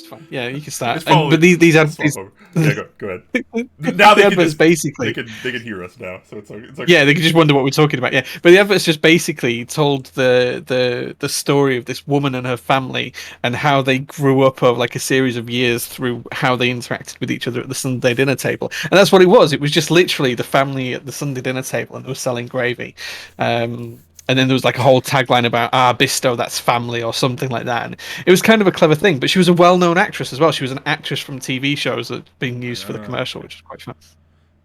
It's fine. Yeah, you can start. It's probably But these I'll ads, swap over. Yeah, go ahead. Now the they can adverts just basically. they can hear us now, so it's like Yeah, they could just wonder what we're talking about. Yeah, but the adverts just basically told the story of this woman and her family and how they grew up over like a series of years through how they interacted with each other at the Sunday dinner table, and that's what it was. It was just literally the family at the Sunday dinner table, and they were selling gravy. And then there was like a whole tagline about Bisto, that's family, or something like that. And it was kind of a clever thing. But she was a well-known actress as well. She was an actress from TV shows that being used for the commercial, okay. which is quite fun.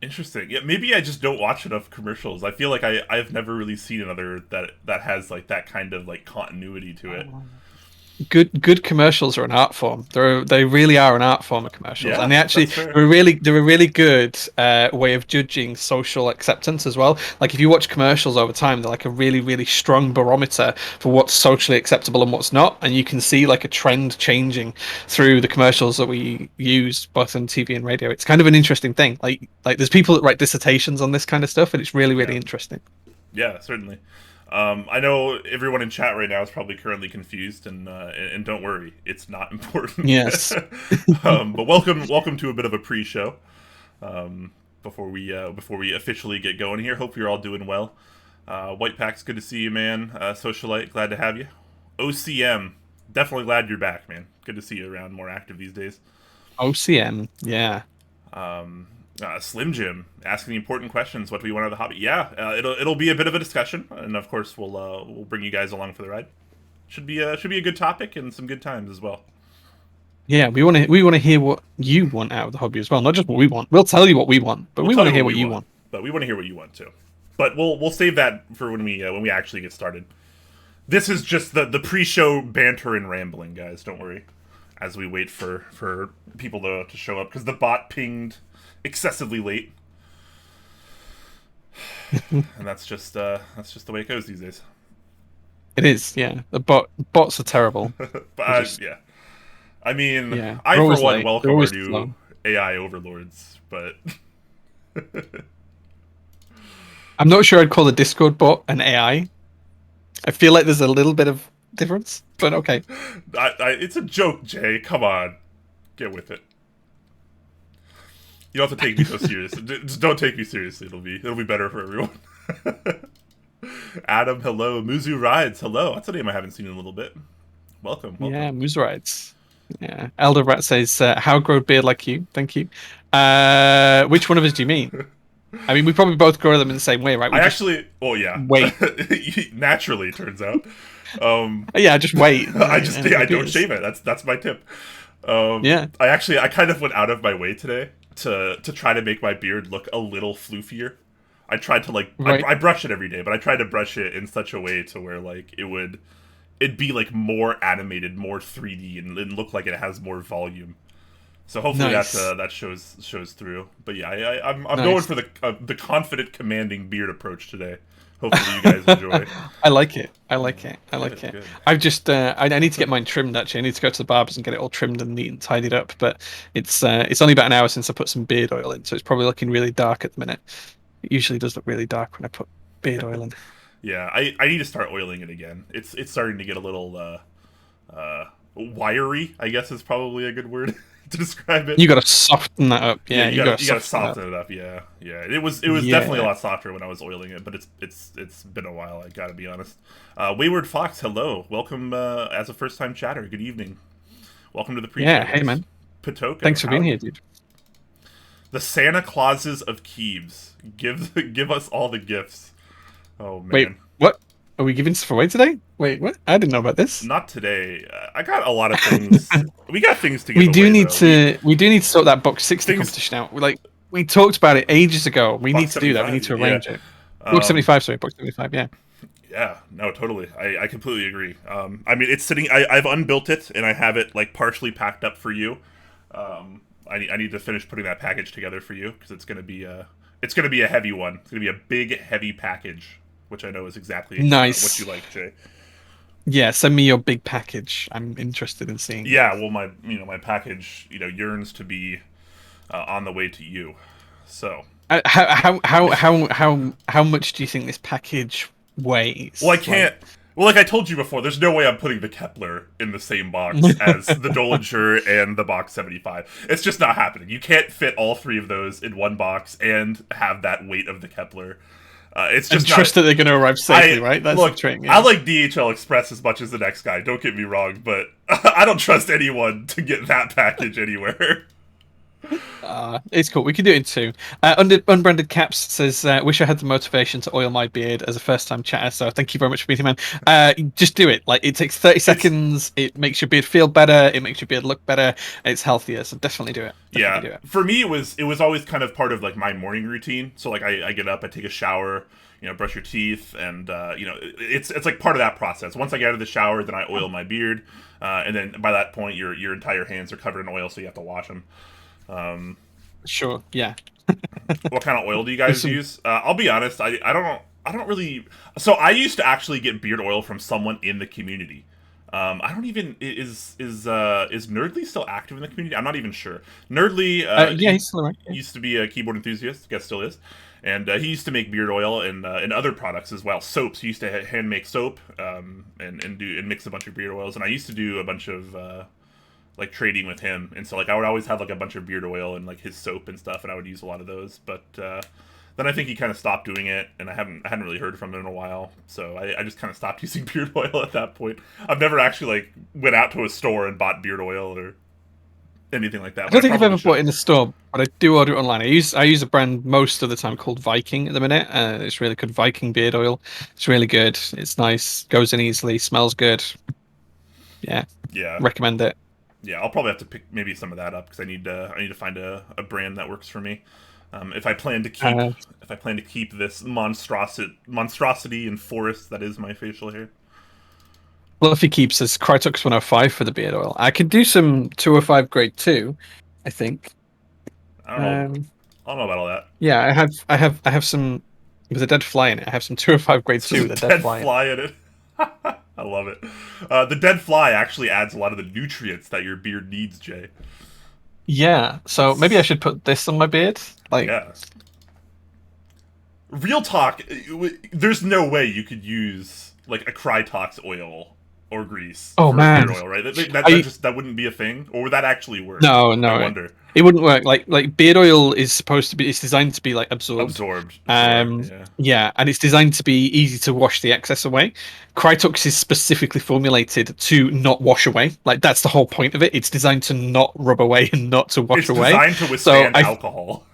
Interesting. Yeah, maybe I just don't watch enough commercials. I feel like I've never really seen another that has like that kind of like continuity to it. Good commercials are an art form. They really are an art form of commercials, and Yeah, that's fair. they're a really good way of judging social acceptance as well. Like if you watch commercials over time, they're like a really strong barometer for what's socially acceptable and what's not, and you can see like a trend changing through the commercials that we use both on TV and radio. It's kind of an interesting thing. Like there's people that write dissertations on this kind of stuff, and it's really Yeah. interesting. Yeah, certainly. I know everyone in chat right now is probably currently confused, and don't worry, it's not important. Yes. But welcome to a bit of a pre-show. Before we officially get going here, hope you're all doing well. White Pack's good to see you, man. Socialite, glad to have you. OCM, definitely glad you're back, man. Good to see you around, more active these days. OCM, yeah. Slim Jim asking the important questions. What do we want out of the hobby? Yeah, it'll be a bit of a discussion, and of course we'll bring you guys along for the ride. Should be a good topic and some good times as well. Yeah, we want to hear what you want out of the hobby as well, not just what we want. We'll tell you what we want, but We'll we tell want to you hear what what we you want, want. but we want to hear what you want too. But we'll save that for when we actually get started. This is just the pre-show banter and rambling, guys. Don't worry, as we wait for people to show up because the bot pinged excessively late. And that's just the way it goes these days. It is, yeah. The bots are terrible. But yeah, I mean, Yeah, I they're for always one late. They're welcome our always new slow. AI overlords, but I'm not sure I'd call the Discord bot an AI. I feel like there's a little bit of difference, but okay. it's a joke, Jay. Come on, get with it. You don't have to take me so serious. Just don't take me seriously. It'll be better for everyone. Adam, hello. Muzu rides, hello. That's a name I haven't seen in a little bit. Welcome. Yeah, moose rides. Yeah. Elder Rat says, "How grow beard like you?" Thank you. Which one of us do you mean? I mean, we probably both grow them in the same way, right? We I just actually, oh yeah, wait. naturally it turns out. Yeah, just wait. I don't Appears. shave it. That's my tip. Yeah. I kind of went out of my way today to try to make my beard look a little floofier. I tried to like Right. I brush it every day, but I tried to brush it in such a way to where like it'd be like more animated, more 3D, and look like it has more volume. So hopefully Nice. that shows through. But yeah, I'm Nice. going for the confident, commanding beard approach today. Hopefully you guys enjoy. I like it. I like it. I like it. Good. I've just I need to get mine trimmed actually. I need to go to the barbers and get it all trimmed and neat and tidied up. But it's only about an hour since I put some beard oil in, so it's probably looking really dark at the minute. It usually does look really dark when I put beard oil in. Yeah, I need to start oiling it again. It's starting to get a little wiry, I guess is probably a good word to describe it. You got to soften that up. Yeah, you gotta soften soften it it up. Yeah. It was definitely a lot softer when I was oiling it, but it's been a while. I gotta be honest. Wayward Fox, hello, welcome as a first time chatter. Good evening. Welcome to the pre-show. Yeah, hey man. Patoko, Thanks for being here, dude. The Santa Clauses of Keeves. Give us all the gifts. Oh man. Wait, what? Are we giving stuff away today? Wait, what? I didn't know about this. Not today. I got a lot of things. We got things to give We do away, need though. to sort that box 60 Things- competition out. We talked about it ages ago. We Box need to do that. We need to 75, arrange yeah. it. Box 75, sorry, box 75. Yeah. Yeah, no, totally. I completely agree. I mean, it's sitting. I've unbuilt it and I have it like partially packed up for you. I need to finish putting that package together for you because it's gonna be a heavy one. It's gonna be a big, heavy package, which I know is exactly Nice. what you like, Jay. Yeah, send me your big package. I'm interested in seeing. Yeah, well, my package yearns to be on the way to you. So How much do you think this package weighs? well, I can't. Well, like I told you before, there's no way I'm putting the Kepler in the same box as the Dollinger and the Box 75. It's just not happening. You can't fit all three of those in one box and have that weight of the Kepler. It's And just not. trust that they're going to arrive safely, I right? That's the look. trick. I Yeah. like DHL Express as much as the next guy. Don't get me wrong, but I don't trust anyone to get that package anywhere. It's cool. We can do it in two. Unbranded Caps says, "Wish I had the motivation to oil my beard as a first-time chatter." So thank you very much for being here, man. Just do it. Like it takes 30 It's seconds. It makes your beard feel better. It makes your beard look better. It's healthier. So definitely do it. Definitely Yeah, do it. for me it was always kind of part of like my morning routine. So like I get up, I take a shower, brush your teeth, and it's like part of that process. Once I get out of the shower, then I oil my beard, and then by that point your entire hands are covered in oil, so you have to wash them. Sure. Yeah. What kind of oil do you There's guys some. use? I'll be honest, I don't really. So I used to actually get beard oil from someone in the community. I don't even is Nerdly still active in the community? I'm not even sure. Nerdly, Yeah, he he's still around. Yeah. used to be a keyboard enthusiast. I guess still is, and he used to make beard oil and other products as well. Soaps. He used to hand make soap, and mix a bunch of beard oils. And I used to do a bunch of like trading with him, and so like I would always have like a bunch of beard oil and like his soap and stuff, and I would use a lot of those. But then I think he kind of stopped doing it, and I hadn't really heard from him in a while, so I just kind of stopped using beard oil at that point. I've never actually like went out to a store and bought beard oil or anything like that, I but don't I think I've probably ever bought should. it in the store, but I do order it online. I use a brand most of the time called Viking at the minute. It's really good. Viking beard oil. It's really good. It's nice. Goes in easily. Smells good. Yeah, Yeah, recommend it. yeah, I'll probably have to pick maybe some of that up because I need to find a brand that works for me. If I plan to keep Uh, if I plan to keep this monstrosity and forest that is my facial hair. Fluffy keeps says Crytox 105 for the beard oil. I can do some 205 grade 2, I think. I don't know. Um, I don't know about all that. yeah, I have some with a dead fly in it. I have some 205 grade 2 There's a with a dead dead fly in it. fly in it. I love it. The dead fly actually adds a lot of the nutrients that your beard needs, Jay. Yeah, so maybe I It's should put this on my beard. Like, yeah. Real talk. There's no way you could use like a Crytox oil or grease oh for beard man, oil, right? That I just that wouldn't be a thing, or would that actually work? no I no wonder. it wouldn't work. Like beard oil is supposed to be. It's designed to be like absorbed. Absorbed, sure. Yeah. Yeah, and it's designed to be easy to wash the excess away. Crytox is specifically formulated to not wash away. Like that's the whole point of it. It's designed to not rub away and not to wash It's away. designed to So withstand I alcohol.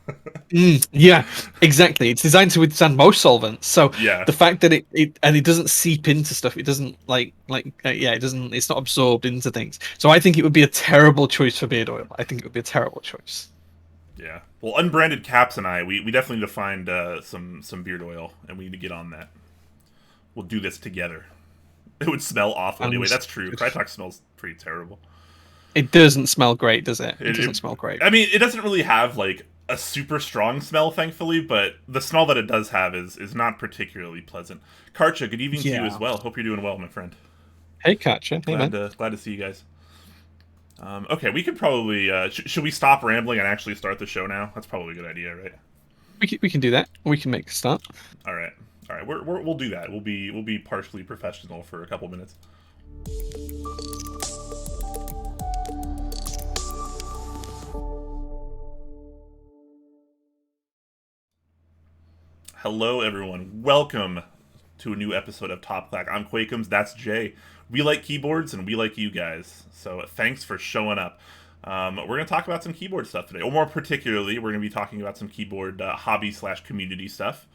Yeah, exactly. It's designed to withstand most solvents. So Yeah. the fact that it doesn't seep into stuff, it doesn't yeah, it doesn't. It's not absorbed into things. So I think it would be a terrible choice for beard oil. I think it would be a terrible choice. Yeah. Well, unbranded caps and we definitely need to find some beard oil, and we need to get on that. We'll do this together. It would smell awful And anyway. That's true. Crytox smells pretty terrible. it doesn't smell great, does it? It It, doesn't it, smell great. I mean, it doesn't really have like a super strong smell, thankfully, but the smell that it does have is not particularly pleasant. Karcha, good evening to you as Yeah. well. Hope you're doing well, my friend. Hey, Katja. Hey, man. Glad to see you guys. Okay, we could probably should we stop rambling and actually start the show now? That's probably a good idea, right? We can do that. We can make a start. All right, all right. We'll do that. We'll be partially professional for a couple minutes. Hello, everyone. Welcome to a new episode of Top Clack. I'm Quakums. That's Jay. We like keyboards, and we like you guys. So thanks for showing up. We're going to talk about some keyboard stuff today, or more particularly, we're going to be talking about some keyboard hobby/community stuff.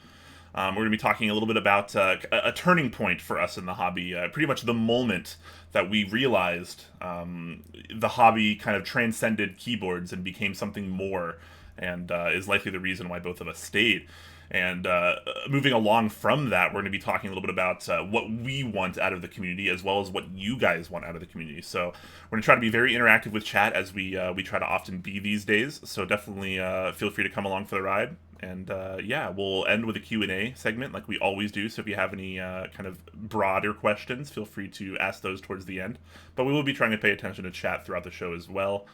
We're going to be talking a little bit about a turning point for us in the hobby, pretty much the moment that we realized the hobby kind of transcended keyboards and became something more, and is likely the reason why both of us stayed. And moving along from that, we're going to be talking a little bit about what we want out of the community, as well as what you guys want out of the community. So we're going to try to be very interactive with chat, as we try to often be these days. So definitely feel free to come along for the ride. And yeah, we'll end with a Q&A segment like we always do. So if you have any kind of broader questions, feel free to ask those towards the end. But we will be trying to pay attention to chat throughout the show as well.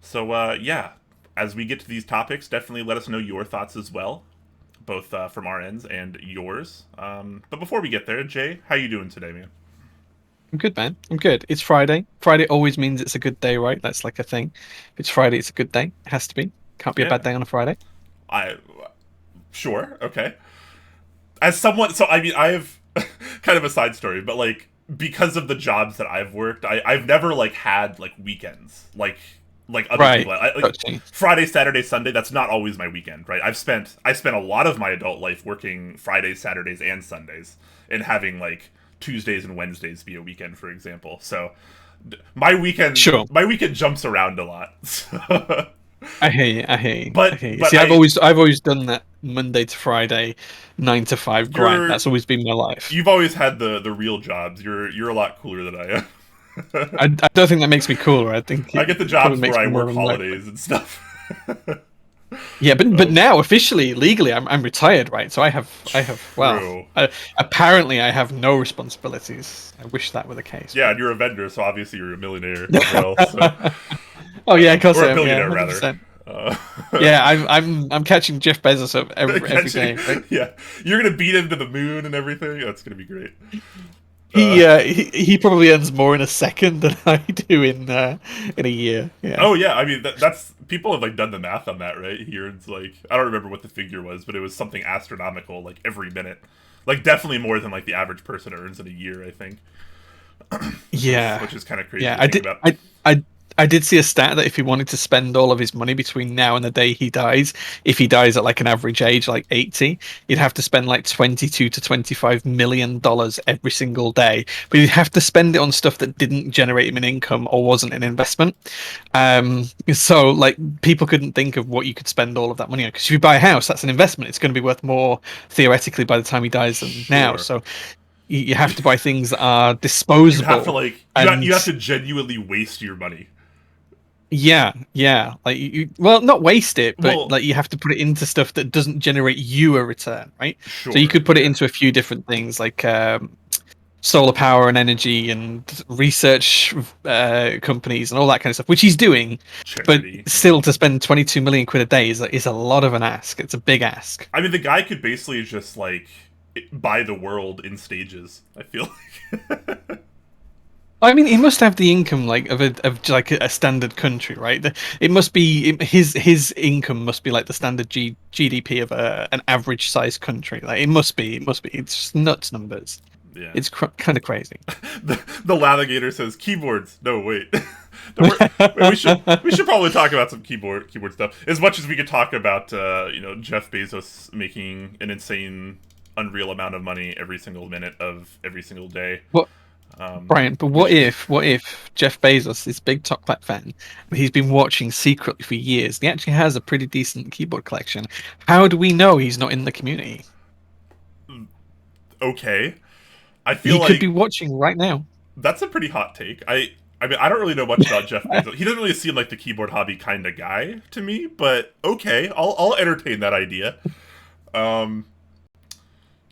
So yeah, as we get to these topics, definitely let us know your thoughts as well, both from our ends and yours. But before we get there, Jay, how you doing today, man? I'm good, man. I'm good. It's Friday. Friday always means it's a good day, right? That's like a thing. If it's Friday, it's a good day. It has to be. Can't be a bad Yeah, day on a Friday. I sure okay. As someone, so I mean, I have kind of a side story, but like because of the jobs that I've worked, I've never like had like weekends like other Right. people. Like Gotcha. Friday, Saturday, Sunday. That's not always my weekend, right? I spent a lot of my adult life working Fridays, Saturdays, and Sundays, and having like Tuesdays and Wednesdays be a weekend, for example. So Sure. my weekend jumps around a lot. I hear you. I hear you. I but hear you. but See, I I've always done that Monday to Friday, 9 to 5 grind. you're That's always been my life. you've always had the real jobs. You're a lot cooler than I am. I don't think that makes me cooler. I think I get the it probably jobs where makes I me more work of a nightmare. holidays and stuff. Yeah, but um, now officially, legally, I'm retired, right? So well, True. apparently I have no responsibilities. I wish that were the case, Yeah, but and you're a vendor, so obviously you're a millionaire as well. So, oh yeah, of course or I a am. Yeah, billionaire hundred rather. percent. Uh, Yeah, I'm catching Jeff Bezos up every catching, day, right? yeah, you're gonna beat him to the moon and everything. That's gonna be great. He probably earns more in a second than I do in a year. Yeah. Oh yeah, I mean that's people have like done the math on that, right? Here it's like I don't remember what the figure was, but it was something astronomical, like every minute, like definitely more than like the average person earns in a year, I think, Yeah. which is kind of crazy Yeah, to think about. I did see a stat that if he wanted to spend all of his money between now and the day he dies, if he dies at like an average age like 80, he'd have to spend like 22 to 25 million dollars every single day. But he'd have to spend it on stuff that didn't generate him an income or wasn't an investment. So like people couldn't think of what you could spend all of that money on, because if you buy a house, that's an investment. It's going to be worth more theoretically by the time he dies than now. Sure. So you have to buy things that are You have to disposable. like you And have to genuinely waste your money. yeah, like well, not waste it, but Well, like you have to put it into stuff that doesn't generate you a return, right? So you sure, could put it yeah. into a few different things, like solar power and energy and research companies and all that kind of stuff, which he's doing. But Charity, yeah. still, to spend 22 million quid a day is a lot of an ask. It's a big ask. I mean, the guy could basically just like buy the world in stages. I feel like. I mean, he must have the income like of like a standard country, right? It must be his income must be like the standard GDP of an average sized country. Like it must be. It's just nuts numbers. Yeah. It's kind of crazy. The Latigator says keyboards. No, wait. No, we should probably talk about some keyboard stuff. As much as we could talk about Jeff Bezos making an insane, unreal amount of money every single minute of every single day. What, Brian? But We should, what if Jeff Bezos, this big Top Clack fan, he's been watching secretly for years. He actually has a pretty decent keyboard collection. How do we know he's not in the community? okay. I feel He could like be watching right now. that's a pretty hot take. I mean, I don't really know much about Jeff Bezos. He doesn't really seem like the keyboard hobby kind of guy to me, but okay, I'll entertain that idea. Um,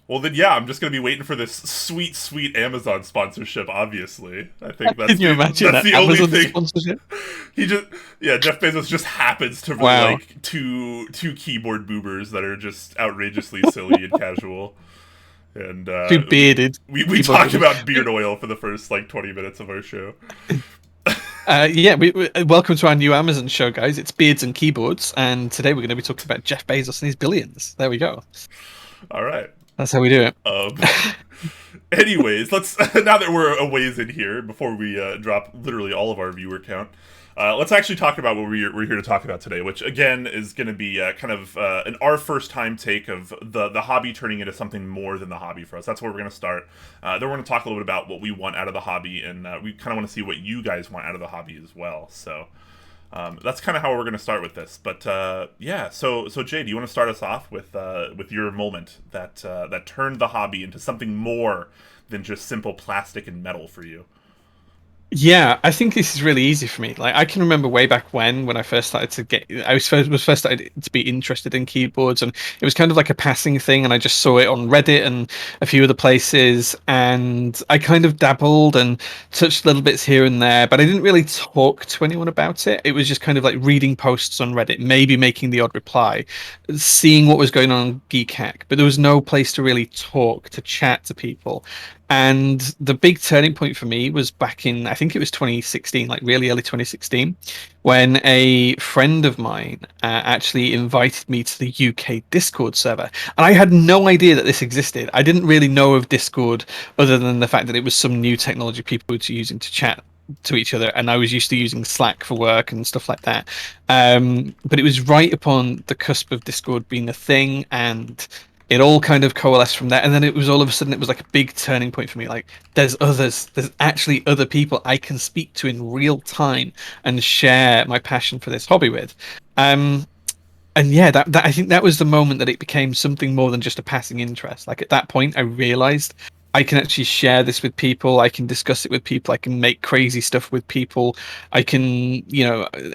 well then, yeah, I'm just gonna be waiting for this sweet Amazon sponsorship. Obviously, I think Can you imagine that's that the only Amazon thing. sponsorship? He just yeah, Jeff Bezos just happens to really Wow. like two keyboard boobers that are just outrageously silly and casual. And Two bearded we keyboard talked warriors. about beard oil for the first like 20 minutes of our show. Yeah, welcome to our new Amazon show, guys. It's Beards and Keyboards, and today we're going to be talking about Jeff Bezos and his billions. There we go. All right. That's how we do it. Um, anyways, let's now that we're a ways in here before we drop literally all of our viewer count. Let's actually talk about what we're here to talk about today, which again is going to be kind of our first time take of the hobby turning into something more than the hobby for us. That's where we're going to start. Then we're going to talk a little bit about what we want out of the hobby, and we kind of want to see what you guys want out of the hobby as well. So that's kind of how we're going to start with this. But yeah, so Jay, do you want to start us off with your moment that turned the hobby into something more than just simple plastic and metal for you? Yeah, I think this is really easy for me. Like I can remember way back when I first started to was first started to be interested in keyboards, and it was kind of like a passing thing, and I just saw it on Reddit and a few other places, and I kind of dabbled and touched little bits here and there, but I didn't really talk to anyone about it. It was just kind of like reading posts on Reddit, maybe making the odd reply, seeing what was going on Geek Hack, but there was no place to really talk, to chat to people. And the big turning point for me was back in, I think it was 2016, like really early 2016, when a friend of mine actually invited me to the UK Discord server. And I had no idea that this existed. I didn't really know of Discord other than the fact that it was some new technology people were using to chat to each other. And I was used to using Slack for work and stuff like that. But it was right upon the cusp of Discord being a thing. And it all kind of coalesced from there, and then it was all of a sudden it was like a big turning point for me. Like there's actually other people I can speak to in real time and share my passion for this hobby with. um and yeah, that I think that was the moment that it became something more than just a passing interest. Like at that point I realized I can actually share this with people, I can discuss it with people, I can make crazy stuff with people, I can,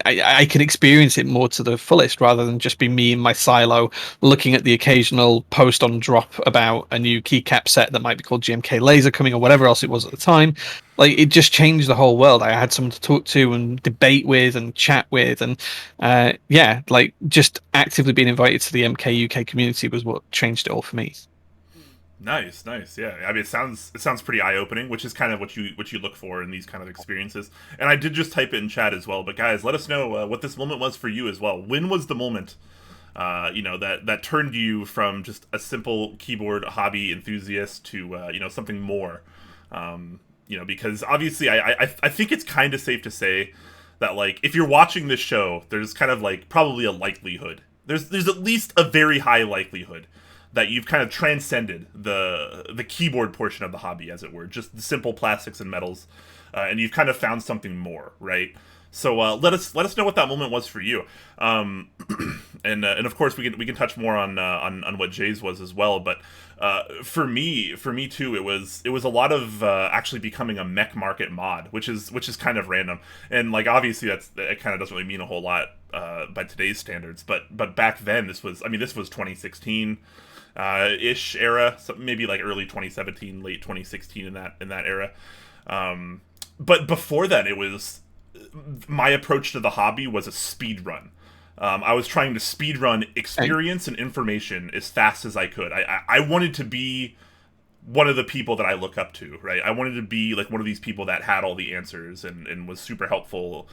I can experience it more to the fullest rather than just be me in my silo looking at the occasional post on drop about a new keycap set that might be called GMK laser coming or whatever else it was at the time. Like it just changed the whole world. I had someone to talk to and debate with and chat with, and yeah, like just actively being invited to the MK UK community was what changed it all for me. Nice, nice. Yeah, I mean, it sounds pretty eye opening, which is kind of what you look for in these kind of experiences. And I did just type it in chat as well. But guys, let us know what this moment was for you as well. When was the moment, that turned you from just a simple keyboard hobby enthusiast to something more? Because obviously, I think it's kind of safe to say that, like, if you're watching this show, there's kind of like probably a likelihood. There's at least a very high likelihood that you've kind of transcended the keyboard portion of the hobby, as it were, just the simple plastics and metals, and you've kind of found something more, right? So let us know what that moment was for you, and of course we can touch more on what Jay's was as well. But for me too, it was a lot of actually becoming a mech market mod, which is kind of random, and like obviously that kind of doesn't really mean a whole lot by today's standards, but back then this was 2016 ish era, so maybe like early 2017, late 2016 in that era. But before then, it was my approach to the hobby was a speed run. I was trying to speed run Okay. experience and information as fast as I could. I wanted to be one of the people that I look up to, right? I wanted to be like one of these people that had all the answers and was super helpful,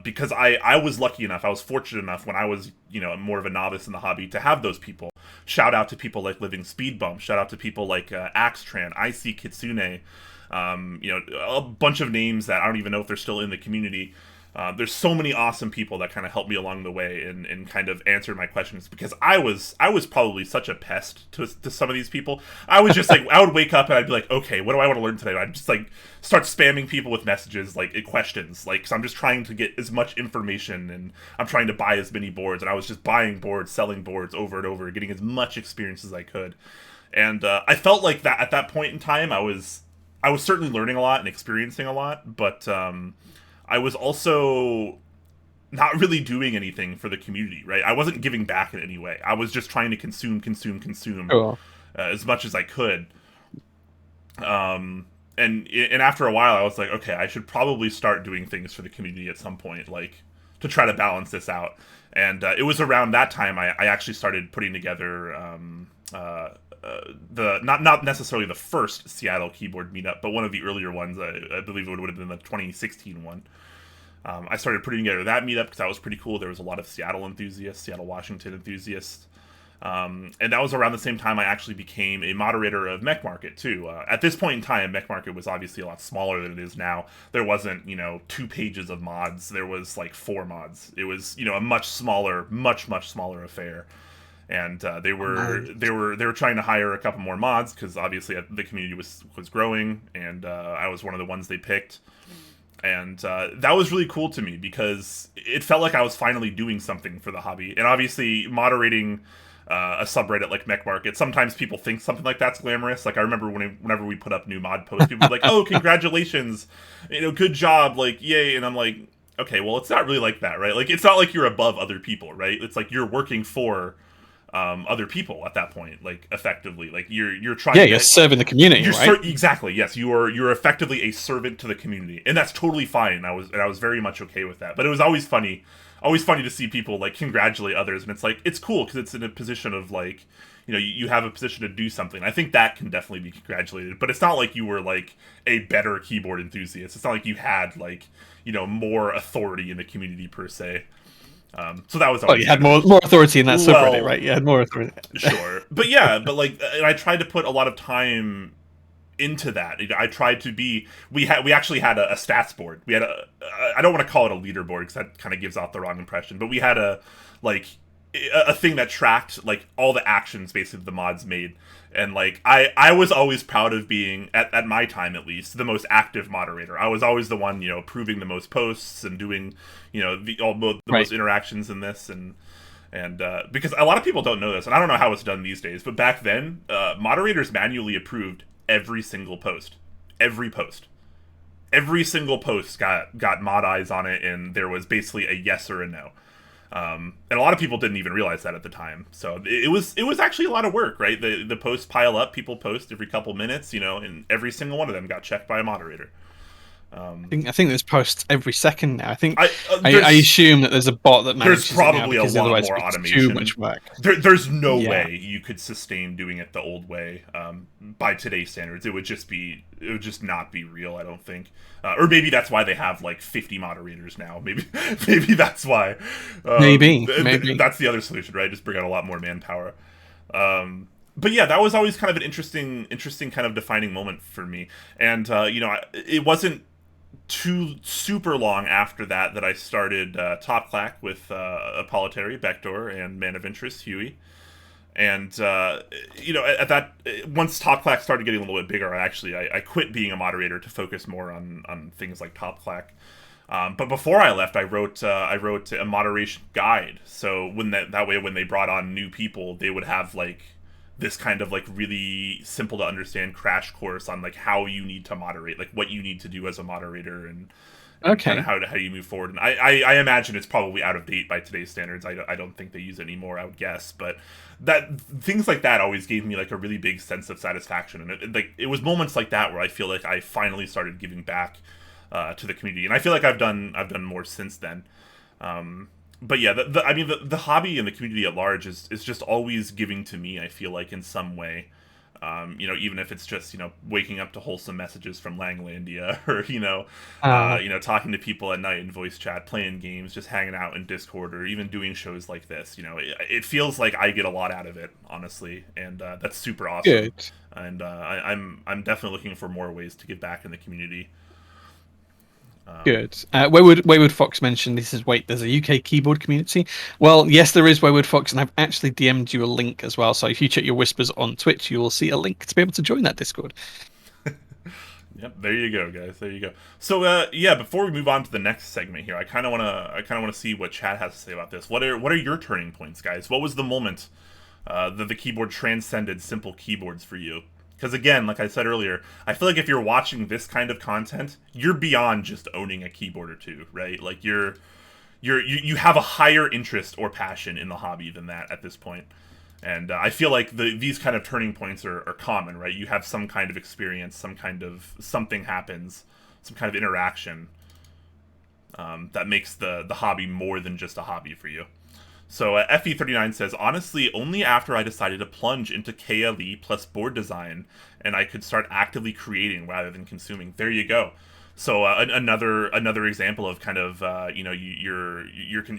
because I was lucky enough, I was fortunate enough when I was, more of a novice in the hobby to have those people. Shout out to people like Living Speed Bump, shout out to people like Axtran, IC Kitsune, a bunch of names that I don't even know if they're still in the community. There's so many awesome people that kind of helped me along the way and kind of answered my questions, because I was probably such a pest to some of these people. I was just like, I would wake up and I'd be like, okay, what do I want to learn today? I'd just like start spamming people with messages, like questions, like, cause I'm just trying to get as much information and I'm trying to buy as many boards, and I was just buying boards, selling boards over and over, getting as much experience as I could. And I felt like that at that point in time, I was certainly learning a lot and experiencing a lot, but I was also not really doing anything for the community, right? I wasn't giving back in any way. I was just trying to consume Sure. as much as I could. And after a while, I was like, okay, I should probably start doing things for the community at some point, like to try to balance this out. And it was around that time I actually started putting together the not necessarily the first Seattle keyboard meetup, but one of the earlier ones. I believe it would have been the 2016 one. I started putting together that meetup because that was pretty cool. There was a lot of Seattle enthusiasts, Seattle, Washington enthusiasts. And that was around the same time I actually became a moderator of Mech Market too. At this point in time, Mech Market was obviously a lot smaller than it is now. There wasn't, 2 pages of mods. There was like 4 mods. It was, a much smaller, much smaller affair. And they were Nice. they were trying to hire a couple more mods because obviously the community was growing, and I was one of the ones they picked. And that was really cool to me because it felt like I was finally doing something for the hobby. And obviously, moderating a subreddit like Mech Market, sometimes people think something like that's glamorous. Like I remember whenever we put up new mod posts, people would be like, "Oh, congratulations, good job, like yay!" And I'm like, "Okay, well, it's not really like that, right? Like it's not like you're above other people, right? It's like you're working for other people at that point, like effectively, like you're Yeah, trying you're to serving the community, right? exactly, yes, you're effectively a servant to the community, and that's totally fine. I was very much okay with that, but it was always funny always funny to see people like congratulate others, and it's like it's cool because it's in a position of like, you have a position to do something. I think that can definitely be congratulated, but it's not like you were like a better keyboard enthusiast. It's not like you had like more authority in the community per se. So that was Well, always you had kind of more authority in that subreddit, well, right? You had more authority. sure, but yeah, but like, and I tried to put a lot of time into that. I tried to be. We actually had a stats board. We had a. I don't want to call it a leaderboard because that kind of gives off the wrong impression. But we had like a thing that tracked like all the actions basically the mods made, and like I was always proud of being at my time at least the most active moderator. I was always the one approving the most posts and doing the Right. most interactions in this and because a lot of people don't know this, and I don't know how it's done these days, but back then, moderators manually approved every single post, every post, every single post got mod eyes on it, and there was basically a yes or a no. And a lot of people didn't even realize that at the time. So it was actually a lot of work, right? The posts pile up, people post every couple minutes, and every single one of them got checked by a moderator. I think there's posts every second now. I think I I assume that there's a bot that there's manages it now probably a because lot otherwise more it's too automation. much work. There's no Yeah. way you could sustain doing it the old way by today's standards. It would just not be real. I don't think, or maybe that's why they have like 50 moderators now. Maybe maybe that's why. Maybe. That's the other solution, right? Just bring out a lot more manpower. But yeah, that was always kind of an interesting kind of defining moment for me. And it wasn't too super long after that I started Top Clack with Apolitary, Backdoor, and Man of Interest, Huey. And at that once Top Clack started getting a little bit bigger, I quit being a moderator to focus more on things like Top Clack. But before I left, I wrote a moderation guide. So that way, when they brought on new people, they would have like this kind of like really simple to understand crash course on like how you need to moderate, like what you need to do as a moderator, and kind of Okay. how you move forward. And I imagine it's probably out of date by today's standards. I don't think they use it anymore, I would guess. But that things like that always gave me like a really big sense of satisfaction, and it was moments like that where I feel like I finally started giving back to the community, and I feel like I've done more since then. But yeah, I mean, the hobby and the community at large is just always giving to me. I feel like in some way, even if it's just waking up to wholesome messages from Langlandia, or talking to people at night in voice chat, playing games, just hanging out in Discord, or even doing shows like this. It feels like I get a lot out of it, honestly, and that's super awesome. Good. And I'm definitely looking for more ways to give back in the community. Good. Wayward Fox mentioned this is wait. There's a UK keyboard community. Well, yes, there is Wayward Fox, and I've actually DM'd you a link as well. So if you check your whispers on Twitch, you will see a link to be able to join that Discord. Yep, there you go, guys. There you go. So, yeah, before we move on to the next segment here, I kind of want to see what Chad has to say about this. What are your turning points, guys? What was the moment that the keyboard transcended simple keyboards for you? Because again, like I said earlier, I feel like if you're watching this kind of content, you're beyond just owning a keyboard or two, right? Like you have a higher interest or passion in the hobby than that at this point. And I feel like these kind of turning points are common, right? You have some kind of experience, some kind of something happens, some kind of interaction that makes the hobby more than just a hobby for you. So FE39 says, honestly, only after I decided to plunge into KLE plus board design, and I could start actively creating rather than consuming. There you go. So another example of kind of you're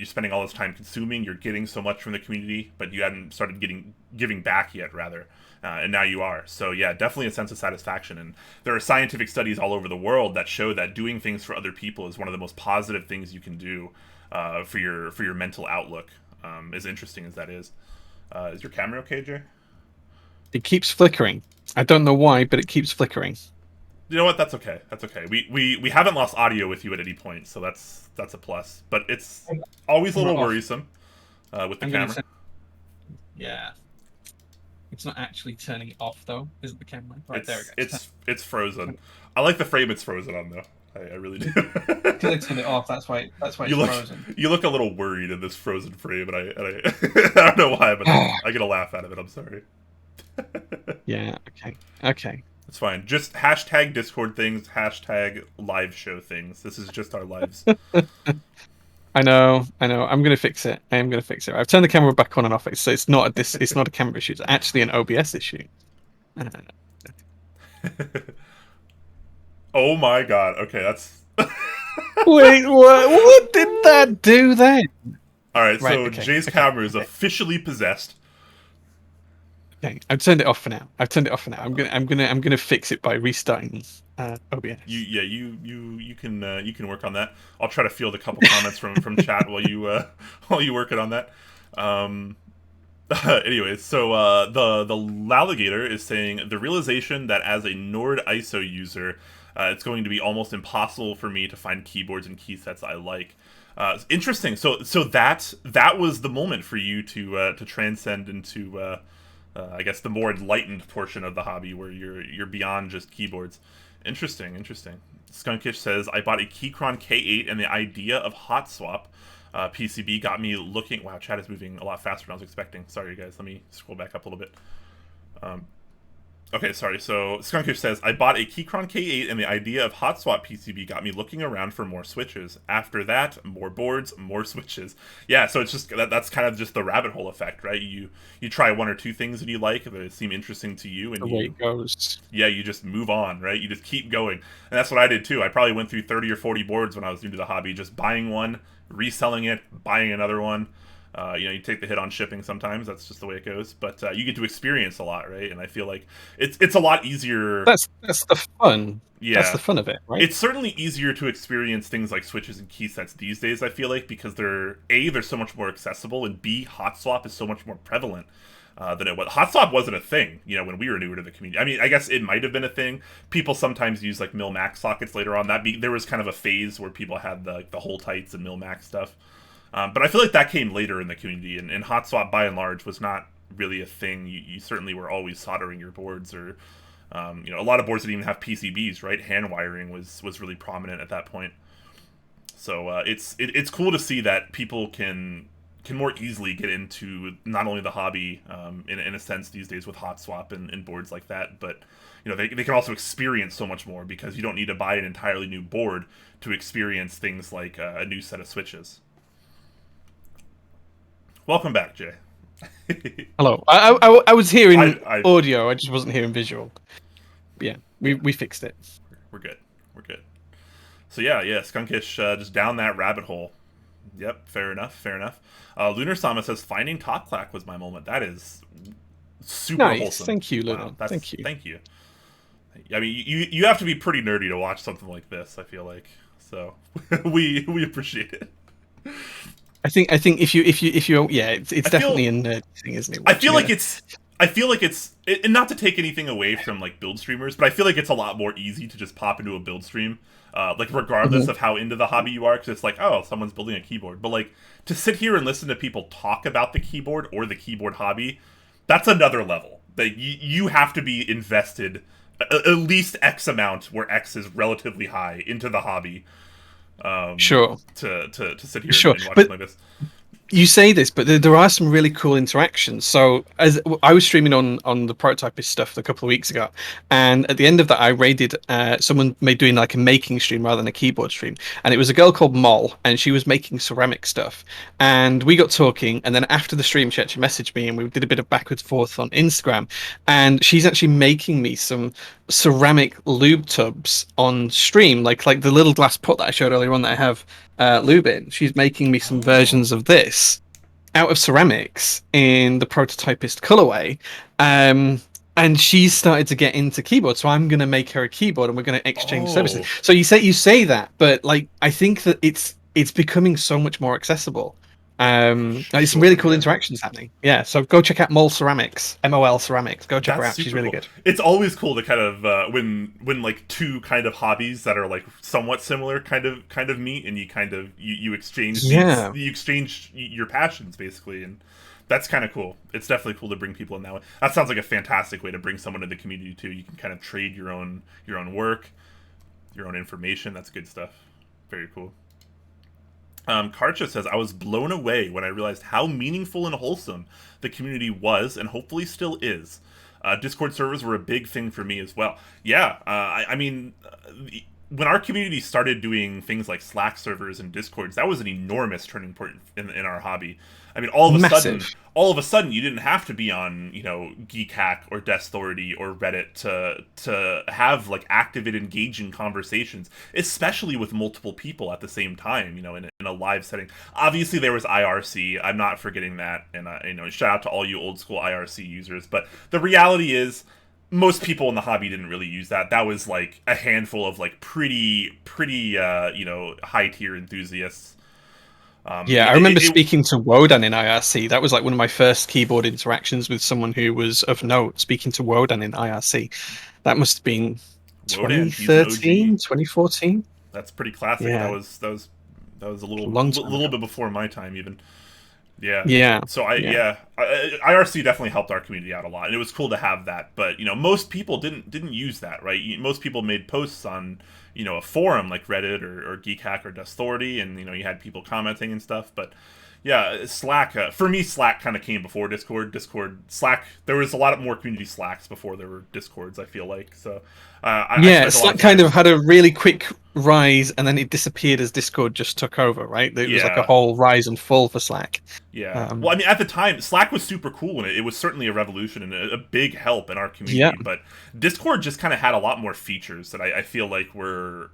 spending all this time consuming, you're getting so much from the community, but you hadn't started giving back yet, rather, and now you are. So yeah, definitely a sense of satisfaction. And there are scientific studies all over the world that show that doing things for other people is one of the most positive things you can do for your mental outlook. As interesting as that is your camera okay, Jay? It keeps flickering. I don't know why, but it keeps flickering. You know what? That's okay. That's okay. We haven't lost audio with you at any point, so that's a plus. But it's always a little worrisome with the camera. Yeah. It's not actually turning it off though, is it, the camera? Right, there we go. It's frozen. I like the frame it's frozen on though. I really do. Because I turned it off. That's why it's frozen. You look a little worried in this frozen frame, and I I don't know why, but I get a laugh out of it. I'm sorry. Yeah. Okay. It's fine. Just hashtag Discord things, hashtag live show things. This is just our lives. I know, I know. I'm gonna fix it. I am gonna fix it. I've turned the camera back on and off. So it's not this. It's not a camera issue. It's actually an OBS issue. Uh, Oh my god. Okay, that's Wait, what? What did that do then? all right. Right. So Okay. Jay's Okay. camera is Okay. officially possessed. Okay. I've turned it off for now. I've turned it off for now. I'm gonna fix it by restarting OBS. Yeah, you can work on that. I'll try to field a couple comments from chat while you while you working on that. Um, anyways, so the Laligator is saying the realization that as a Nord ISO user, it's going to be almost impossible for me to find keyboards and key sets I like. Interesting. So that was the moment for you to transcend into I guess the more enlightened portion of the hobby where you're beyond just keyboards. Interesting, interesting. Skunkish says I bought a Keychron K8 and the idea of hot swap PCB got me looking. Wow, chat is moving a lot faster than I was expecting. Sorry, guys. Let me scroll back up a little bit. Um, okay, sorry. So Skunkish says I bought a Keychron K8 and the idea of hot swap PCB got me looking around for more switches. After that, more boards, more switches. Yeah, so it's just that's kind of just the rabbit hole effect, right? You try one or two things that you like that seem interesting to you, and The way you it goes. yeah, you just move on, right? You just keep going. And that's what I did too. I probably went through 30 or 40 boards when I was new to the hobby, just buying one, reselling it, buying another one. You take the hit on shipping sometimes. That's just the way it goes. But you get to experience a lot, right? And I feel like it's a lot easier. That's the fun. That's the Yeah, fun of it, right? it's certainly easier to experience things like switches and key sets these days. I feel like because they're so much more accessible, and B, hot swap is so much more prevalent than it was. Hot swap wasn't a thing, when we were newer to the community. I mean, I guess it might have been a thing. People sometimes use like mil max sockets later on. There was kind of a phase where people had the whole tights and mil max stuff. But I feel like that came later in the community, and hot swap by and large was not really a thing. You certainly were always soldering your boards, or a lot of boards didn't even have PCBs, right? Hand wiring was really prominent at that point. So it's cool to see that people can more easily get into not only the hobby in a sense these days with hot swap and boards like that, but they can also experience so much more because you don't need to buy an entirely new board to experience things like a new set of switches. Welcome back, Jay. Hello. I was hearing I audio. I just wasn't hearing visual. But yeah, yeah, we fixed it. we're good. We're good. So yeah, Skunkish just down that rabbit hole. Yep, fair enough, fair enough. Lunar Sama says finding Top Clack was my moment. That is super Nice. wholesome. Thank you, Wow, Luna. that's Thank you. thank you. I mean, you have to be pretty nerdy to watch something like this. I feel like so we appreciate it. I think if you yeah, it's I definitely feel a nerd thing, isn't it? I feel Watching like a it's I feel like it's and not to take anything away from like build streamers, but I feel like it's a lot more easy to just pop into a build stream, like regardless Mhm. of how into the hobby you are, because it's like, oh, someone's building a keyboard. But like to sit here and listen to people talk about the keyboard or the keyboard hobby, that's another level. That you have to be invested at least X amount, where X is relatively high, into the hobby, Sure, to sit here sure. and watch But something like this. you say this, but there are some really cool interactions. So as I was streaming on the prototypist stuff a couple of weeks ago, and at the end of that, I raided someone made doing like a making stream rather than a keyboard stream, and it was a girl called Moll, and she was making ceramic stuff, and we got talking, and then after the stream, she actually messaged me, and we did a bit of backwards forth on Instagram, and she's actually making me some ceramic lube tubs on stream, like the little glass pot that I showed earlier on that I have lube in. She's making me some Oh, versions of this out of ceramics in the prototypist colorway. Um, and she's started to get into keyboard, so I'm going to make her a keyboard, and we're going to exchange services. oh, So you say that, but like I think that it's becoming so much more accessible. There's some really sure, cool yeah. interactions happening. Yeah, so go check out Mol Ceramics, MOL Ceramics. Go check her That's out; she's super really cool. good. It's always cool to kind of when like two kind of hobbies that are like somewhat similar kind of meet, and you exchange Yeah, your passions basically, and that's kind of cool. It's definitely cool to bring people in that way. That sounds like a fantastic way to bring someone to the community too. You can kind of trade your own work, your own information. That's good stuff. Very cool. Karcha says, I was blown away when I realized how meaningful and wholesome the community was and hopefully still is. Discord servers were a big thing for me as well. Yeah, I mean, when our community started doing things like Slack servers and Discords, that was an enormous turning point in our hobby. I mean, Massive. all of a sudden, you didn't have to be on, Geek Hack or Death Authority or Reddit to have like active and engaging conversations, especially with multiple people at the same time. In a live setting. Obviously, there was IRC. I'm not forgetting that, and shout out to all you old school IRC users. But the reality is, most people in the hobby didn't really use that. That was like a handful of like pretty high tier enthusiasts. Yeah, I remember speaking to Wodan in IRC. That was like one of my first keyboard interactions with someone who was of note, speaking to Wodan in IRC. That must have been Wodan, he's an OG. 2013, 2014. That's pretty classic. That Yeah, was a a long time little ago. bit before my time even. Yeah. Yeah, So yeah. IRC definitely helped our community out a lot, and it was cool to have that. But most people didn't use that, right? Most people made posts on a forum like Reddit or Geek Hack or Dust Authority, and you had people commenting and stuff. But yeah, Slack for me, Slack kind of came before Discord. Slack. There was a lot more community Slacks before there were Discords. I feel like so. I Yeah, spent a lot Slack of kind of time. had a really quick rise and then it disappeared as Discord just took over, right? It was like a Yeah, whole rise and fall for Slack. Yeah. Well, I Um, mean, at the time, Slack was super cool, and it was certainly a revolution and a big help in our yeah, community. But Discord just kind of had a lot more features that I feel like were,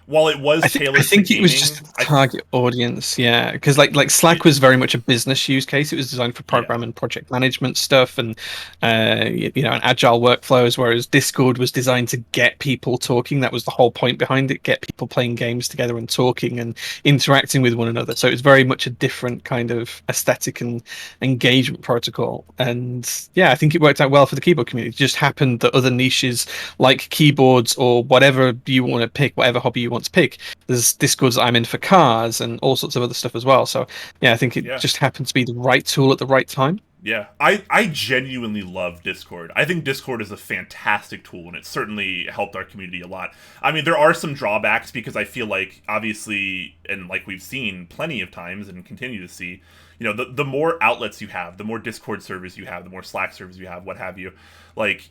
while it was I tailored to think it was just gaming, a target audience, yeah, because like Slack was very much a business use case. It was designed for yeah, program and project management stuff, and and agile workflows. Whereas Discord was designed to get people talking. That was the whole point behind it: get people playing games together and talking and interacting with one another. So it's very much a different kind of aesthetic and engagement protocol. And yeah, I think it worked out well for the keyboard community. It just happened that other niches like keyboards or whatever you want to pick, whatever hobby you want to pick. There's Discords that I'm in for cars and all sorts of other stuff as well. So yeah, I think it yeah. just happened to be the right tool at the right time. Yeah, I genuinely love Discord. I think Discord is a fantastic tool, and it certainly helped our community a lot. I mean, there are some drawbacks because I feel like, obviously, and like we've seen plenty of times and continue to see, the more outlets you have, the more Discord servers you have, the more Slack servers you have, what have you, like,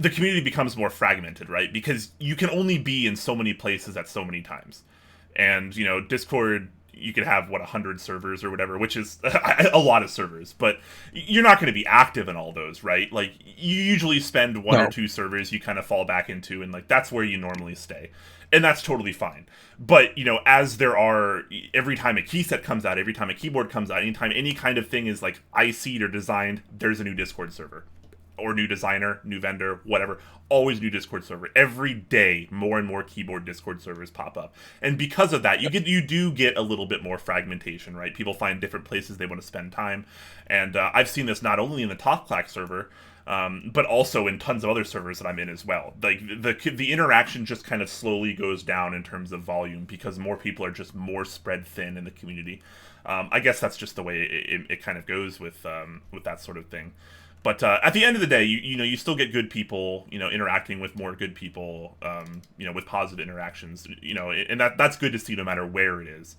the community becomes more fragmented, right? Because you can only be in so many places at so many times. And, Discord, you could have, 100 servers or whatever, which is a lot of servers, but you're not going to be active in all those, right? Like, you usually spend one or No, two servers you kind of fall back into, and, like, that's where you normally stay. And that's totally fine. But, as there are, every time a key set comes out, every time a keyboard comes out, anytime any kind of thing is, like, IC'd or designed, there's a new Discord server or new designer, new vendor, whatever. Always new Discord server. Every day, more and more keyboard Discord servers pop up, and because of that, you do get a little bit more fragmentation, right? People find different places they want to spend time, and I've seen this not only in the Top Clack server, but also in tons of other servers that I'm in as well. Like the interaction just kind of slowly goes down in terms of volume because more people are just more spread thin in the community. I guess that's just the way it kind of goes with that sort of thing. But at the end of the day, you still get good people, interacting with more good people, with positive interactions, and that's good to see no matter where it is.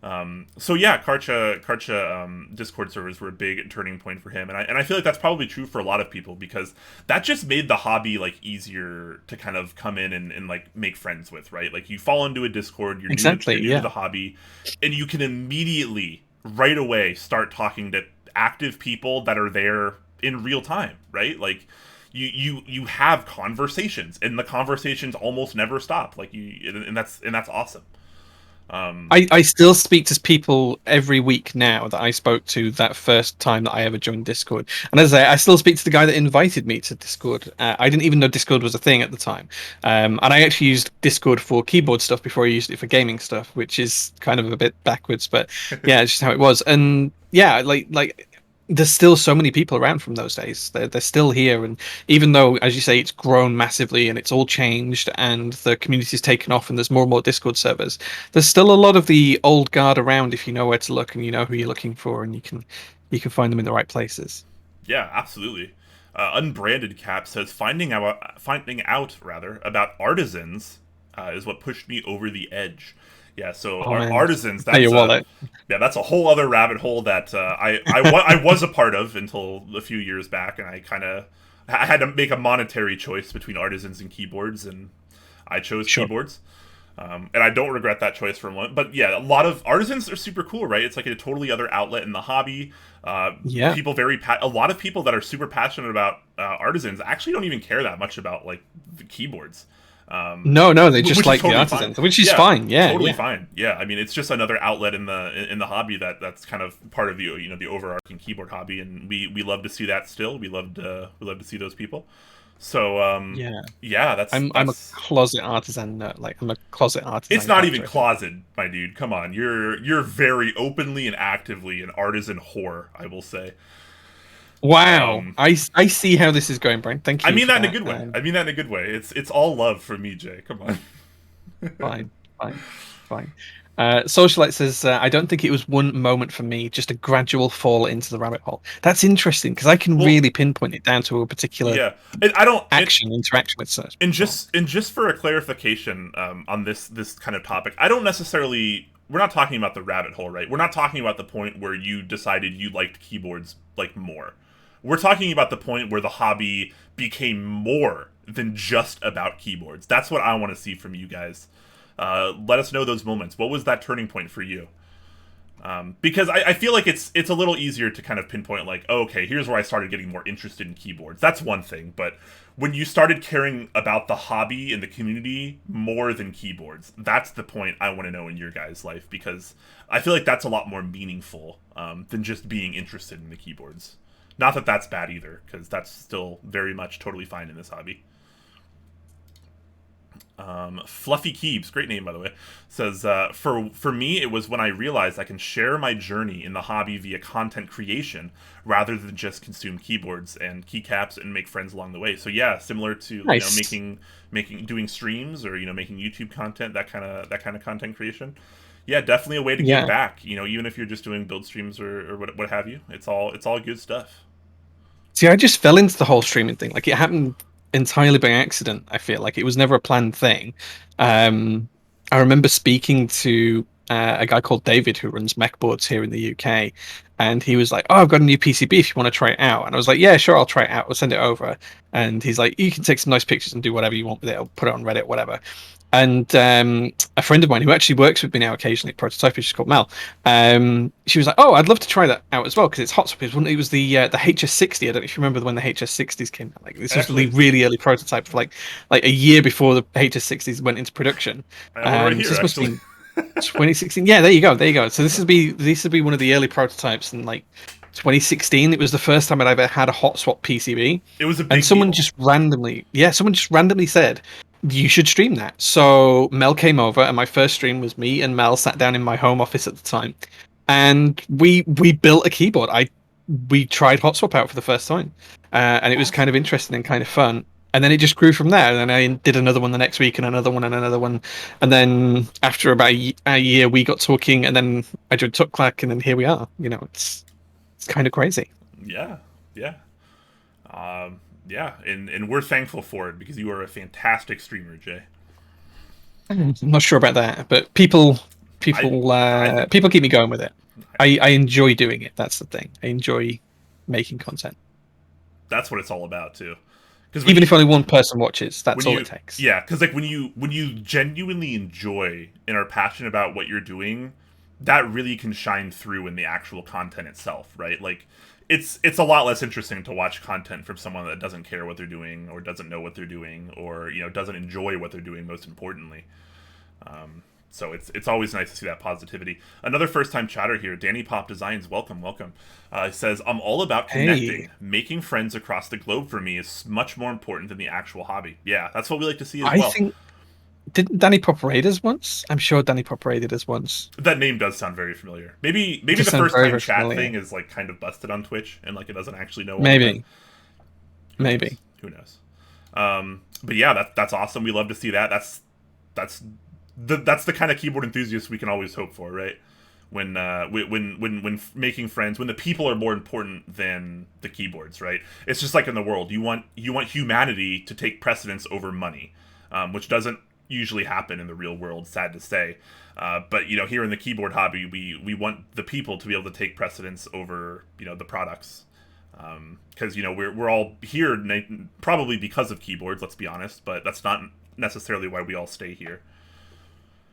So yeah, Karcha Discord servers were a big turning point for him, and I feel like that's probably true for a lot of people because that just made the hobby like easier to kind of come in and like make friends with, right? Like you fall into a Discord, exactly. you're new to Yeah. the hobby, and you can immediately right away start talking to active people that are there in real time, right? Like you have conversations, and the conversations almost never stop. Like and that's awesome. I still speak to people every week now that I spoke to that first time that I ever joined Discord. And as I still speak to the guy that invited me to Discord. I didn't even know Discord was a thing at the time. And I actually used Discord for keyboard stuff before I used it for gaming stuff, which is kind of a bit backwards, but yeah, it's just how it was. And yeah, like there's still so many people around from those days. They're still here, and even though, as you say, it's grown massively and it's all changed, and the community's taken off, and there's more and more Discord servers, there's still a lot of the old guard around if you know where to look and you know who you're looking for, and you can find them in the right places. Yeah, absolutely. Unbranded Cap says finding out rather about artisans is what pushed me over the edge. Yeah, so Oh man, artisans, pay your wallet. that's a whole other rabbit hole that I was a part of until a few years back, and I had to make a monetary choice between artisans and keyboards, and I chose Sure. keyboards. And I don't regret that choice for a moment. But yeah, a lot of artisans are super cool, right? It's like a totally other outlet in the hobby. Yeah. People a lot of people that are super passionate about artisans actually don't even care that much about like the keyboards, No, no, they just which is like the totally fine. artisans, which is Yeah, fine. Yeah, totally yeah. fine. Yeah, I mean it's just another outlet in the hobby that's kind of part of the the overarching keyboard hobby, and we love to see that still. We love to see those people. So Yeah. yeah, I'm a that's closet artisan nerd. Like I'm a closet it's artisan not even collector. If you closet, my dude. Come on, you're very openly and actively an artisan whore, I will say. Wow. Um, I see how this is going, Brian. Thank I you mean for that in a that. good way. I mean that in a good way. It's all love from me, Jay. Come on. Fine, fine, fine. Socialite says, I don't think it was one moment for me, just a gradual fall into the rabbit hole. That's interesting because I can Well, really pinpoint it down to a particular yeah. I don't. interaction with certain And people. just for a clarification on this kind of topic, I don't necessarily. We're not talking about the rabbit hole, right? We're not talking about the point where you decided you liked keyboards like more. We're talking about the point where the hobby became more than just about keyboards. That's what I want to see from you guys. Let us know those moments. What was that turning point for you? Because I feel like it's a little easier to kind of pinpoint like, oh, okay, here's where I started getting more interested in keyboards. That's one thing, but when you started caring about the hobby and the community more than keyboards, that's the point I want to know in your guys' life, because I feel like that's a lot more meaningful than just being interested in the keyboards. Not that that's bad either, because that's still very much totally fine in this hobby. Fluffy Keebs, great name by the way, says for me it was when I realized I can share my journey in the hobby via content creation rather than just consume keyboards and keycaps and make friends along the way. So yeah, similar to Nice. making doing streams or making YouTube content, that kind of content creation. Yeah, definitely a way to give Yeah. back. Even if you're just doing build streams or what have you, it's all good stuff. See, I just fell into the whole streaming thing. Like it happened entirely by accident. I feel like it was never a planned thing. Um, I remember speaking to a guy called David who runs mech boards here in the UK, and he was like, "Oh, I've got a new PCB if you want to try it out." And I was like, "Yeah, sure, I'll try it out. We'll send it over." And he's like, "You can take some nice pictures and do whatever you want with it. I'll put it on Reddit, whatever." And a friend of mine who actually works with me now occasionally at Prototype, she's called Mel. She was like, "Oh, I'd love to try that out as well because it's hot swap." It was the HS60. I don't know if you remember when the HS60s came out. Like this was the Actually, really early prototype for like a year before the HS60s went into production. I have one right So here. this must have Actually, been 2016. Yeah, there you go, there you go. So this would be one of the early prototypes in like 2016. It was the first time I'd ever had a hot swap PCB, it was a and big deal. someone just randomly said you should stream that. So Mel came over, and my first stream was me and Mel sat down in my home office at the time, and we built a keyboard. We tried hot swap out for the first time, and it was kind of Awesome. interesting and kind of fun. And then it just grew from there. And then I did another one the next week, and another one, and another one. And then after about a year, we got talking, and then I joined Clack, and then here we are. It's kind of crazy. Yeah, yeah. Yeah, and we're thankful for it because you are a fantastic streamer, Jay. I'm not sure about that, but people I people I think people keep me going with it. I, I enjoy doing it. That's the thing. I enjoy making content, that's what it's all about too. Because even if only one person watches. when That's all it you takes. yeah, because like when you genuinely enjoy and are passionate about what you're doing, that really can shine through in the actual content itself, right? Like it's a lot less interesting to watch content from someone that doesn't care what they're doing or doesn't know what they're doing or doesn't enjoy what they're doing. Most importantly, so it's always nice to see that positivity. Another first time chatter here, Danny Pop Designs. Welcome, welcome. Says I'm all about Hey, connecting. Making friends across the globe for me is much more important than the actual hobby. Yeah, that's what we like to see as I well. think didn't Danny Pop raid us once? I'm sure Danny Pop raided us once. That name does sound very familiar. It Maybe does the sound first very time very chat familiar. thing is like kind of busted on Twitch and like it doesn't actually know all of it. Maybe, Who knows? maybe. Who knows? But yeah, that's awesome. We love to see that. That's that's the kind of keyboard enthusiast we can always hope for, right? When making friends, when the people are more important than the keyboards, right? It's just like in the world, you want humanity to take precedence over money, which doesn't usually happen in the real world. Sad to say, but here in the keyboard hobby, we want the people to be able to take precedence over the products, because we're all here probably because of keyboards. Let's be honest, but that's not necessarily why we all stay here.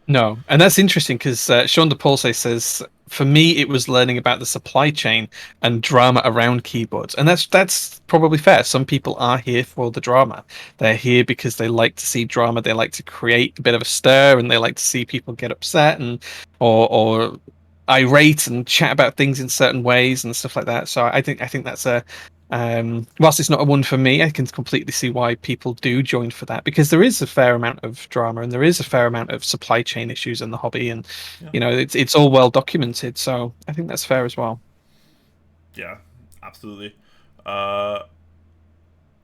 No, and that's interesting because Sean DePaulse says, for me, it was learning about the supply chain and drama around keyboards, and that's probably fair. Some people are here for the drama. They're here because they like to see drama. They like to create a bit of a stir, and they like to see people get upset and or irate and chat about things in certain ways and stuff like that. So I think that's a whilst it's not a one for me, I can completely see why people do join for that because there is a fair amount of drama and there is a fair amount of supply chain issues in the hobby, and Yeah. it's all well documented. So I think that's fair as well. Yeah, absolutely. Uh,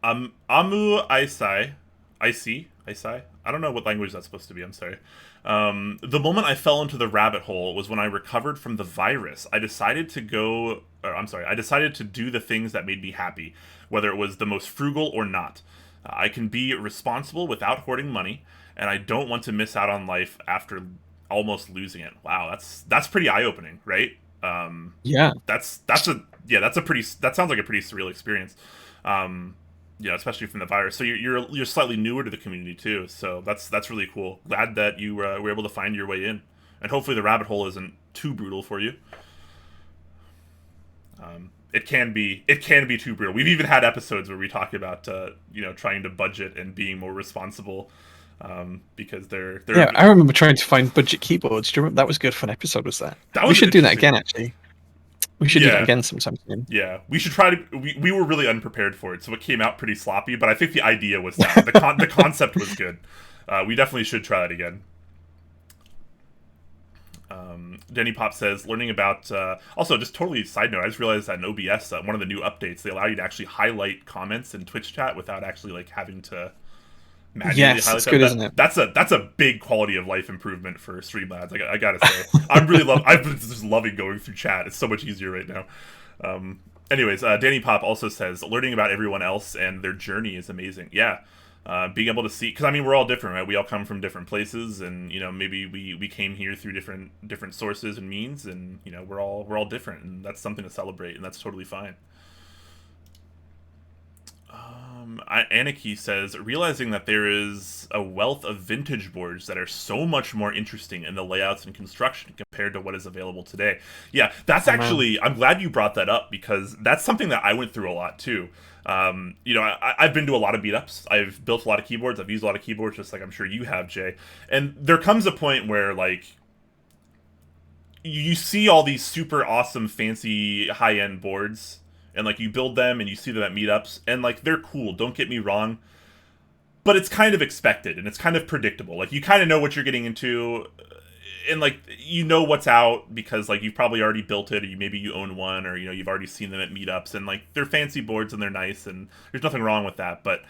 Amu Aisai, Aisai. I don't know what language that's supposed to be. I'm sorry. The moment I fell into the rabbit hole was when I recovered from the virus. I decided to go. Or, I'm sorry. I decided to do the things that made me happy, whether it was the most frugal or not. I can be responsible without hoarding money, and I don't want to miss out on life after almost losing it. Wow, that's pretty eye opening, right? Um, Yeah. that's a yeah, that's a pretty that sounds like a pretty surreal experience. Um, especially from the virus. So you're slightly newer to the community too. So that's really cool. Glad that you were able to find your way in, and hopefully the rabbit hole isn't too brutal for you. It can be too brutal. We've even had episodes where we talk about trying to budget and being more responsible, because they're Yeah, I remember trying to find budget keyboards. Do you remember that was a good fun episode? Was that? that We was an should do that interesting again. one. Actually, we should do that Yeah, again sometime soon. yeah. We should try to. We were really unprepared for it, so it came out pretty sloppy. But I think the idea was sound. The concept was good. We definitely should try that again. Denny Pop says, learning about. Also, just totally side note, I just realized that in OBS, one of the new updates, they allow you to actually highlight comments in Twitch chat without actually like having to manually Yes, highlight it's good, them. isn't it? That's a big quality of life improvement for Streamlabs. I gotta say, I've been just loving going through chat. It's so much easier right now. Anyways, Danny Pop also says learning about everyone else and their journey is amazing. Yeah, being able to see, because I mean we're all different, right? We all come from different places, and maybe we came here through different sources and means, and we're all different, and that's something to celebrate, and that's totally fine. Aniki says, realizing that there is a wealth of vintage boards that are so much more interesting in the layouts and construction compared to what is available today. Yeah, that's Oh man. actually, I'm glad you brought that up because that's something that I went through a lot too. I've been to a lot of meetups. I've built a lot of keyboards. I've used a lot of keyboards, just like I'm sure you have, Jay. And there comes a point where, like, you see all these super awesome, fancy, high end boards, and like you build them and you see them at meetups, and like they're cool. Don't get me wrong, but it's kind of expected and it's kind of predictable. Like you kind of know what you're getting into, and like what's out because like you've probably already built it, or maybe you own one, or you've already seen them at meetups, and like they're fancy boards and they're nice, and there's nothing wrong with that. But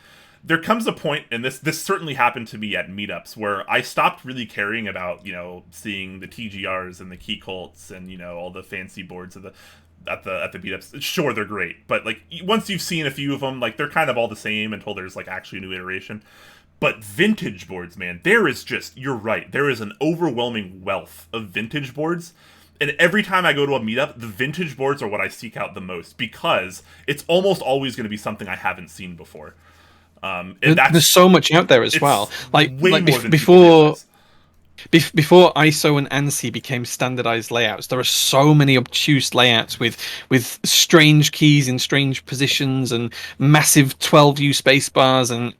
there comes a point, and this certainly happened to me at meetups, where I stopped really caring about seeing the TGRs and the key cults and all the fancy boards of the at the meetups. Sure, they're great, but like once you've seen a few of them, like they're kind of all the same until there's like actually a new iteration. But vintage boards, man, there is just, you're right, there is an overwhelming wealth of vintage boards. And every time I go to a meetup, the vintage boards are what I seek out the most because it's almost always going to be something I haven't seen before. And There's that's so much out there as well. it's Like way more than people before realize. before ISO and ANSI became standardized layouts, there are so many obtuse layouts with strange keys in strange positions and massive 12U space bars and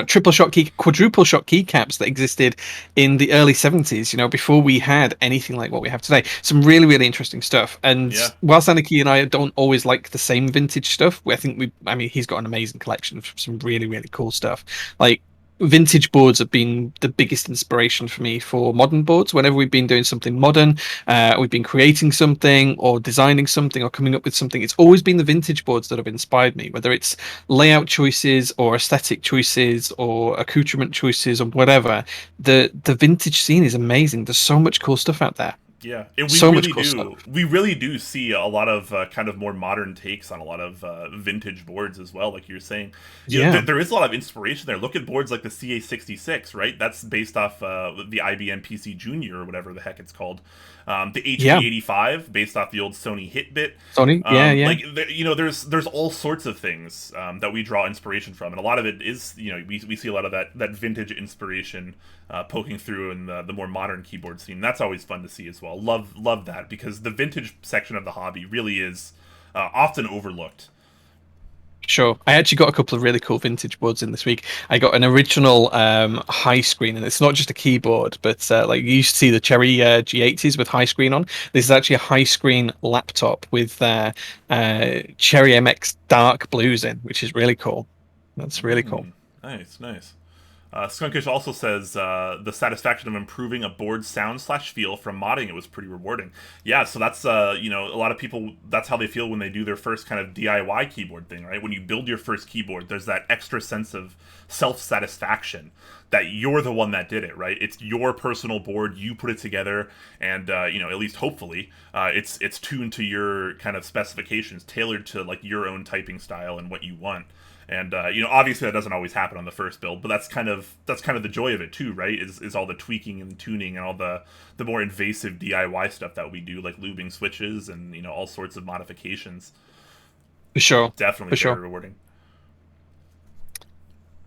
triple shot key, quadruple shot keycaps that existed in the early 70s, before we had anything like what we have today. Some really, really interesting stuff. And Yeah, whilst Anarchy and I don't always like the same vintage stuff, I mean, he's got an amazing collection of some really, really cool stuff. Like, vintage boards have been the biggest inspiration for me for modern boards. Whenever we've been doing something modern, we've been creating something or designing something or coming up with something, it's always been the vintage boards that have inspired me, whether it's layout choices or aesthetic choices or accoutrement choices or whatever. The vintage scene is amazing. There's so much cool stuff out there. Yeah, and So much cool stuff. we really do see a lot of kind of more modern takes on a lot of vintage boards as well. Like you're saying, Yeah, there is a lot of inspiration there. Look at boards like the CA66, right? That's based off the IBM PC Junior or whatever the heck it's called. The yeah. HP85 based off the old Sony Hitbit. Sony, yeah, yeah. Like there's all sorts of things that we draw inspiration from, and a lot of it is we see a lot of that vintage inspiration poking through in the more modern keyboard scene. That's always fun to see as well. Love that because the vintage section of the hobby really is often overlooked. Sure. I actually got a couple of really cool vintage boards in this week. I got an original high screen, and it's not just a keyboard, but like you used to see the Cherry G80s with high screen on. This is actually a high screen laptop with Cherry MX dark blues in, which is really cool. That's really cool. Nice, nice. Skunkish also says the satisfaction of improving a board's sound slash feel from modding it was pretty rewarding. Yeah, so that's a lot of people, that's how they feel when they do their first kind of DIY keyboard thing, right? When you build your first keyboard, there's that extra sense of self satisfaction that you're the one that did it, right? It's your personal board, you put it together, and at least hopefully, it's tuned to your kind of specifications, tailored to like your own typing style and what you want. And obviously that doesn't always happen on the first build, but that's kind of the joy of it too, right? Is all the tweaking and tuning and all the more invasive DIY stuff that we do, like lubing switches and all sorts of modifications. For sure. Definitely For very sure. rewarding.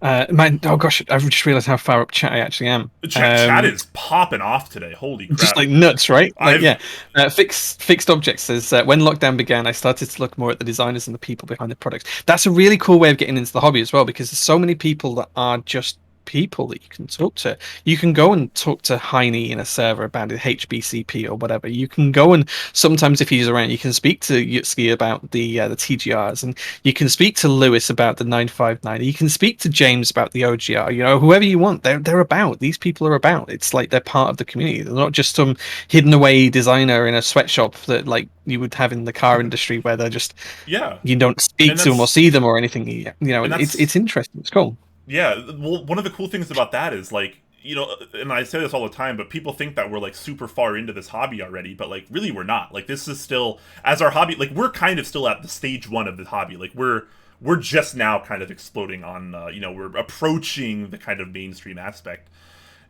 Man, oh gosh, I've just realized how far up chat I actually am. Chat is popping off today. Holy Just crap! like nuts, right? Like, I've yeah. Fixed objects says when lockdown began, I started to look more at the designers and the people behind the products. That's a really cool way of getting into the hobby as well, because there's so many people that are just people that you can talk to. You can go and talk to Heine in a server about the HBCP or whatever. You can go and sometimes if he's around, you can speak to Yutski about the TGRs, and you can speak to Lewis about the 959. You can speak to James about the OGR. Whoever you want, they're about. These people are about. It's like they're part of the community. They're not just some hidden away designer in a sweatshop that like you would have in the car industry where they're just yeah, you don't speak and to them or that's see them or anything. and It's that's interesting. It's cool. yeah. Well, one of the cool things about that is like and I say this all the time, but people think that we're like super far into this hobby already, but like really we're not. Like this is still as our hobby, like we're kind of still at the stage one of the hobby. Like we're just now kind of exploding on we're approaching the kind of mainstream aspect.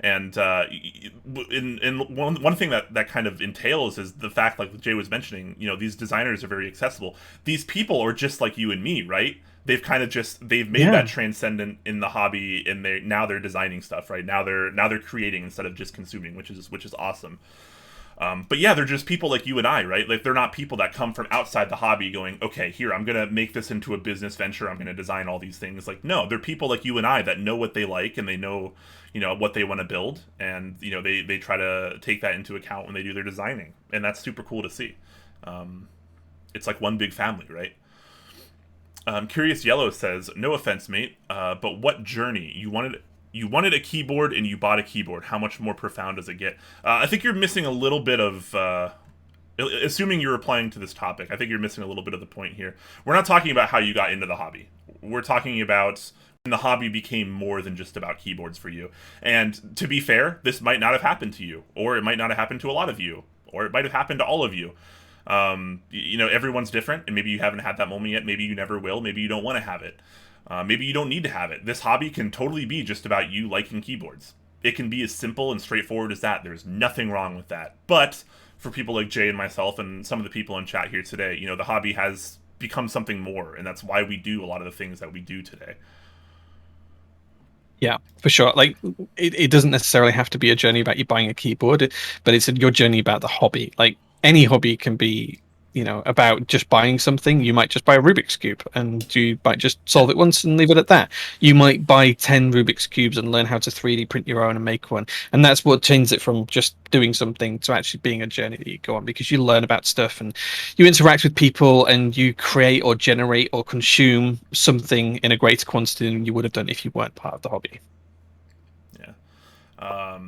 And in one thing that kind of entails is the fact, like Jay was mentioning, these designers are very accessible. These people are just like you and me, right? They've made Yeah. that transcendent in the hobby, and they're designing stuff, right? Now they're creating instead of just consuming, which is awesome. But yeah, they're just people like you and I, right? Like they're not people that come from outside the hobby going, okay, here, I'm going to make this into a business venture. I'm going to design all these things. Like, no, they're people like you and I that know what they like and they know, what they want to build. And, they try to take that into account when they do their designing. And that's super cool to see. It's like one big family, right? Curious Yellow says, "No offense, mate, but what journey you wanted a keyboard and you bought a keyboard. How much more profound does it get?" I think you're missing a little bit of. Assuming you're replying to this topic, I think you're missing a little bit of the point here. We're not talking about how you got into the hobby. We're talking about when the hobby became more than just about keyboards for you. And to be fair, this might not have happened to you, or it might not have happened to a lot of you, or it might have happened to all of you. Everyone's different, and maybe you haven't had that moment yet. Maybe you never will. Maybe you don't want to have it. Maybe you don't need to have it. This hobby can totally be just about you liking keyboards. It can be as simple and straightforward as that. There's nothing wrong with that. But for people like Jay and myself and some of the people in chat here today, the hobby has become something more, and that's why we do a lot of the things that we do today. Yeah, for sure. Like it doesn't necessarily have to be a journey about you buying a keyboard, but it's your journey about the hobby. Like any hobby can be, about just buying something. You might just buy a Rubik's Cube and you might just solve it once and leave it at that. You might buy 10 Rubik's Cubes and learn how to 3D print your own and make one. And that's what changes it from just doing something to actually being a journey that you go on, because you learn about stuff and you interact with people and you create or generate or consume something in a greater quantity than you would have done if you weren't part of the hobby. Yeah.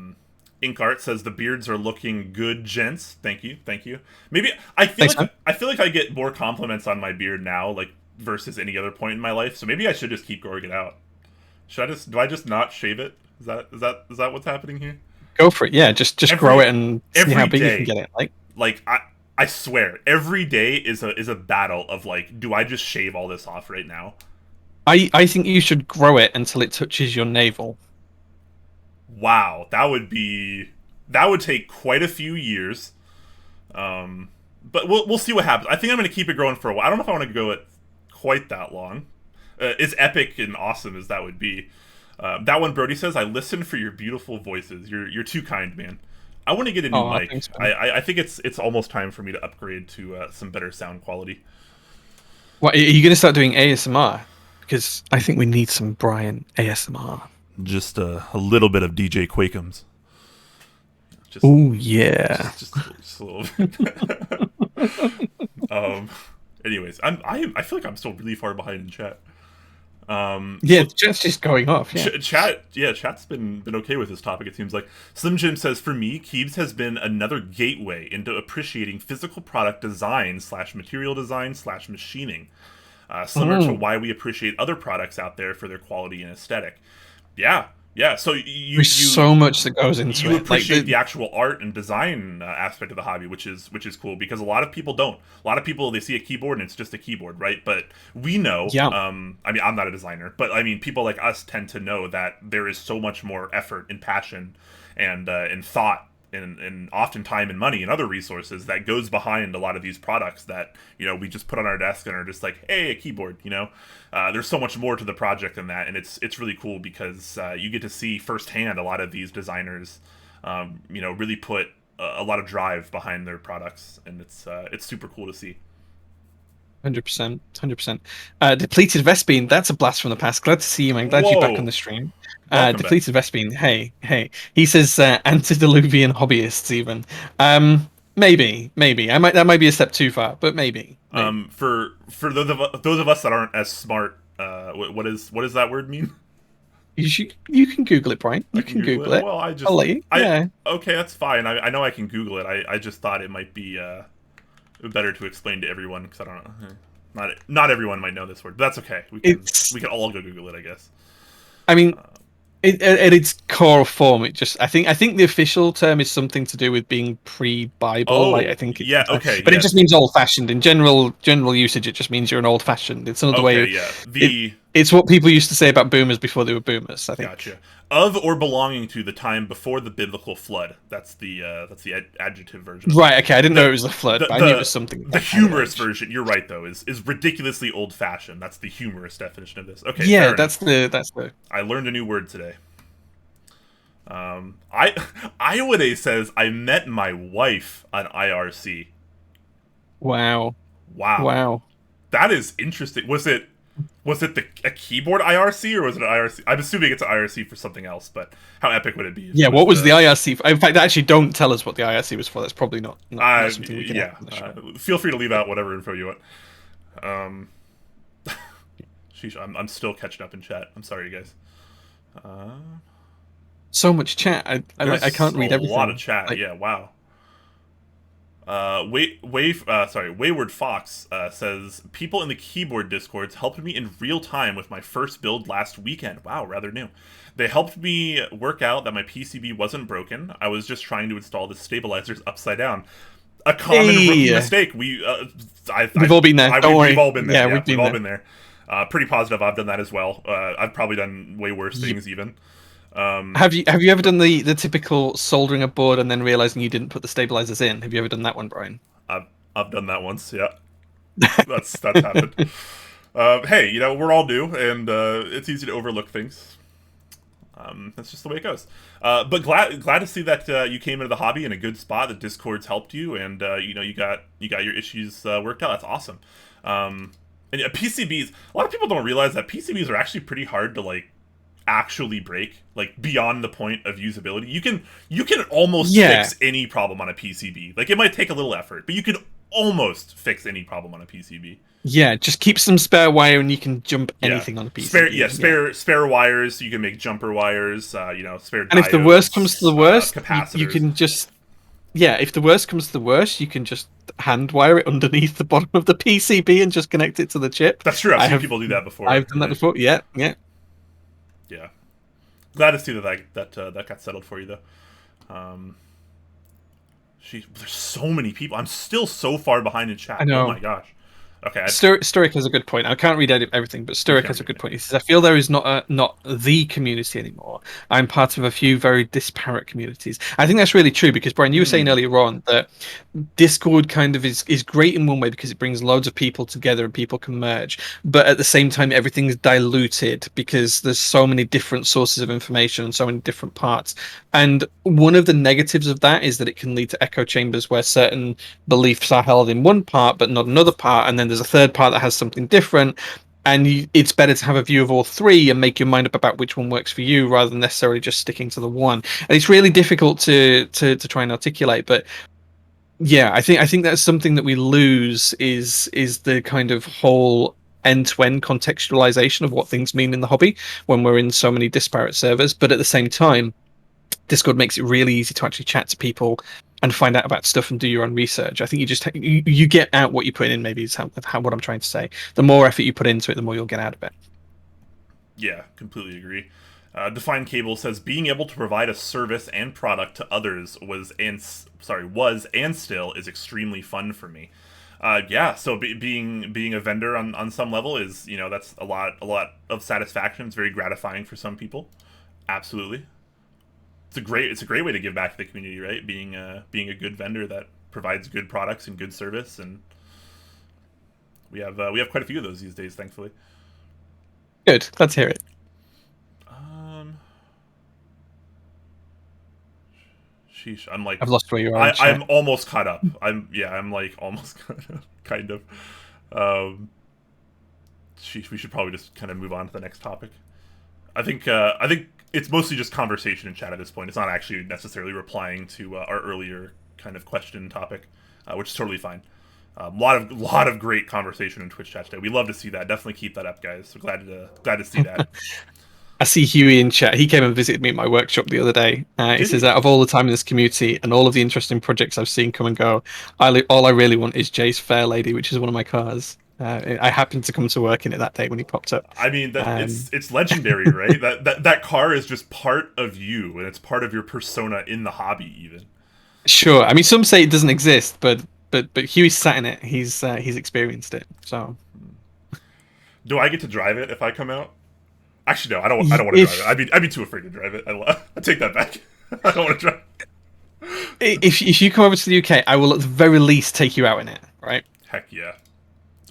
Ink Art says the beards are looking good, gents. Thank you, thank you. Maybe Thanks, man. I feel like I get more compliments on my beard now, like versus any other point in my life. So maybe I should just keep growing it out. Do I just not shave it? Is that what's happening here? Go for it. Yeah, just grow it Every and see how every big you can day, get it. Like, like I swear, every day is a battle of like, do I just shave all this off right now? I think you should grow it until it touches your navel. Wow, that would take quite a few years. Um, but we'll see what happens. I think I'm going to keep it growing for a while. I don't know if I want to go it quite that long. As epic and awesome as that would be. That one, Brody says, "I listen for your beautiful voices. You're too kind, man. I want to get a new Oh, mic. thanks, man. I think it's almost time for me to upgrade to some better sound quality. What, are you going to start doing ASMR? Because I think we need some Brian ASMR. Just a little bit of DJ Quakeums. Just Oh yeah. just a little bit. um. Anyways, I feel like I'm still really far behind in chat. Yeah, So just going off. Yeah. chat's been okay with this topic. It seems like Slim Jim says, for me, Keebs has been another gateway into appreciating physical product design slash material design slash machining, similar to Mm. why we appreciate other products out there for their quality and aesthetic. Yeah, yeah. So There's so much that goes into you it. Like appreciate the actual art and design aspect of the hobby, which is cool because a lot of people don't. A lot of people, they see a keyboard and it's just a keyboard, right? But we know. yeah, I mean, I'm not a designer, but I mean, people like us tend to know that there is so much more effort and passion and thought and often time and money and other resources that goes behind a lot of these products that we just put on our desk and are just like, hey, a keyboard. There's so much more to the project than that, and it's really cool because you get to see firsthand a lot of these designers really put a lot of drive behind their products, and it's super cool to see. 100%, 100%. Depleted Vespine, that's a blast from the past. Glad to see you, man. Glad you're back on Whoa, the stream. welcome back. Depleted Vespine, hey, hey. He says antediluvian hobbyists even. Maybe. That might be a step too far, but maybe. For those of us that aren't as smart, what does that word mean? You can Google it, Brian. I You can can Google Google it. it. Well, I'll let you. Yeah. okay, that's fine. I know I can Google it. I just thought it might be better to explain to everyone because I don't know. Not everyone might know this word, but that's okay. It's We can all go Google it, I guess. I mean, at its core form, it just I think the official term is something to do with being pre-Bible. Like I Oh, think yeah. Okay. but it just Yes. means old-fashioned. In general usage, it just means you're an old-fashioned. It's another Okay. way. Yeah. It The it's what people used to say about boomers before they were boomers. I think. Gotcha. Of or belonging to the time before the biblical flood. That's the adjective version of that. Right. Okay. I didn't know The it was a flood, the but I knew it the was something of the that kind of humorous range. version. You're right though. Is ridiculously old fashioned. That's the humorous definition of this. Okay, Yeah, fair that's enough. the. I learned a new word today. I Iowade says I met my wife on IRC. Wow. Wow, Wow. that is interesting. Was it a keyboard IRC or was it an IRC? I'm assuming it's an IRC for something else, but how epic would it be if it Yeah. was What was the the IRC? In fact, actually, don't tell us what the IRC was for. That's probably not something we can have yeah. on the show. Feel free to leave out whatever info you want. Um, sheesh, I'm still catching up in chat. I'm sorry, you guys. Uh, So much chat. I there's can't a read lot of everything. chat. Like, Yeah, wow. Wayward Fox says people in the keyboard discords helped me in real time with my first build last weekend. Wow, rather new. They helped me work out that my PCB wasn't broken. I was just trying to install the stabilizers upside down. A common rookie hey, mistake. we've all been there. Don't We've worry. all been there. Yeah, Yeah, we've we've been all there. been there. Pretty positive I've done that as well. I've probably done way worse Ye- things even. Have you ever done the typical soldering a board and then realizing you didn't put the stabilizers in? Have you ever done that one, Brian? I've I've done that once. Yeah, that's happened. Hey, we're all new, and it's easy to overlook things. That's just the way it goes. But glad to see that you came into the hobby in a good spot. The Discord's helped you, and you got your issues worked out. That's awesome. And PCBs. A lot of people don't realize that PCBs are actually pretty hard to actually break, like beyond the point of usability. You can almost Yeah, fix any problem on a PCB. Like it might take a little effort, but you can almost fix any problem on a PCB. yeah. Just keep some spare wire and you can jump Yeah. anything on a PCB. Yeah. Spare wires. You can make jumper wires. Spare And if the worst comes to the diodes, worst, you capacitors. can just yeah. If the worst comes to the worst, you can just hand wire it underneath the bottom of the PCB and just connect it to the chip. That's true. I've I seen have people do that before. I've done that before. Yeah, yeah. Yeah. Glad to see that got settled for you though. Um, there's so many people. I'm still so far behind in I chat. Oh my know. gosh. Okay, Sturrock has a good point. I can't read everything, but you Sturrock can't has a read good anything. point. He says, "I feel there is not the community anymore. I'm part of a few very disparate communities." I think that's really true because Brian, you were saying Hmm. earlier on that Discord kind of is great in one way because it brings loads of people together and people can merge, but at the same time everything's diluted because there's so many different sources of information and so many different parts. And one of the negatives of that is that it can lead to echo chambers where certain beliefs are held in one part but not another part, and then there's a third part that has something different. And it's better to have a view of all three and make your mind up about which one works for you rather than necessarily just sticking to the one. And it's really difficult to try and articulate, but yeah, I think that's something that we lose is the kind of whole end-to-end contextualization of what things mean in the hobby when we're in so many disparate servers. But at the same time, Discord makes it really easy to actually chat to people and find out about stuff and do your own research. I think you get out what you put in. Maybe is how what I'm trying to say. The more effort you put into it, the more you'll get out of it. Yeah, completely agree. Defined Cable says being able to provide a service and product to others was and still is extremely fun for me. Yeah, so being a vendor on some level is, that's a lot of satisfaction. It's very gratifying for some people. Absolutely, it's a great way to give back to the community, right? Being a good vendor that provides good products and good service, and we have quite a few of those these days, thankfully. Good. Let's hear it. Um, Sheesh, I'm like, I've lost where you are in I'm chat. almost caught up. I'm like almost caught up, kind of. Um, Sheesh, we should probably just kind of move on to the next topic. I think it's mostly just conversation in chat at this point. It's not actually necessarily replying to our earlier kind of question topic, which is totally fine. Lot of great conversation in Twitch chat today. We love to see that. Definitely keep that up, guys. So glad to see that. I see Huey in chat. He came and visited me at my workshop the other day. He Did says, he? out of all the time in this community and all of the interesting projects I've seen come and go, all I really want is Jay's Fair Lady, which is one of my cars. I happened to come to work in it that day when he popped up. I mean that Um, it's legendary, right? That car is just part of you, and it's part of your persona in the hobby, even. sure. I mean, some say it doesn't exist, but Huey's sat in it. He's experienced it. So Do I get to drive it if I come out? Actually, no. I don't want to drive it. if I'd be too afraid to drive it. I take that back. I don't want to drive. if you come over to the UK, I will at the very least take you out in it, right? Heck yeah.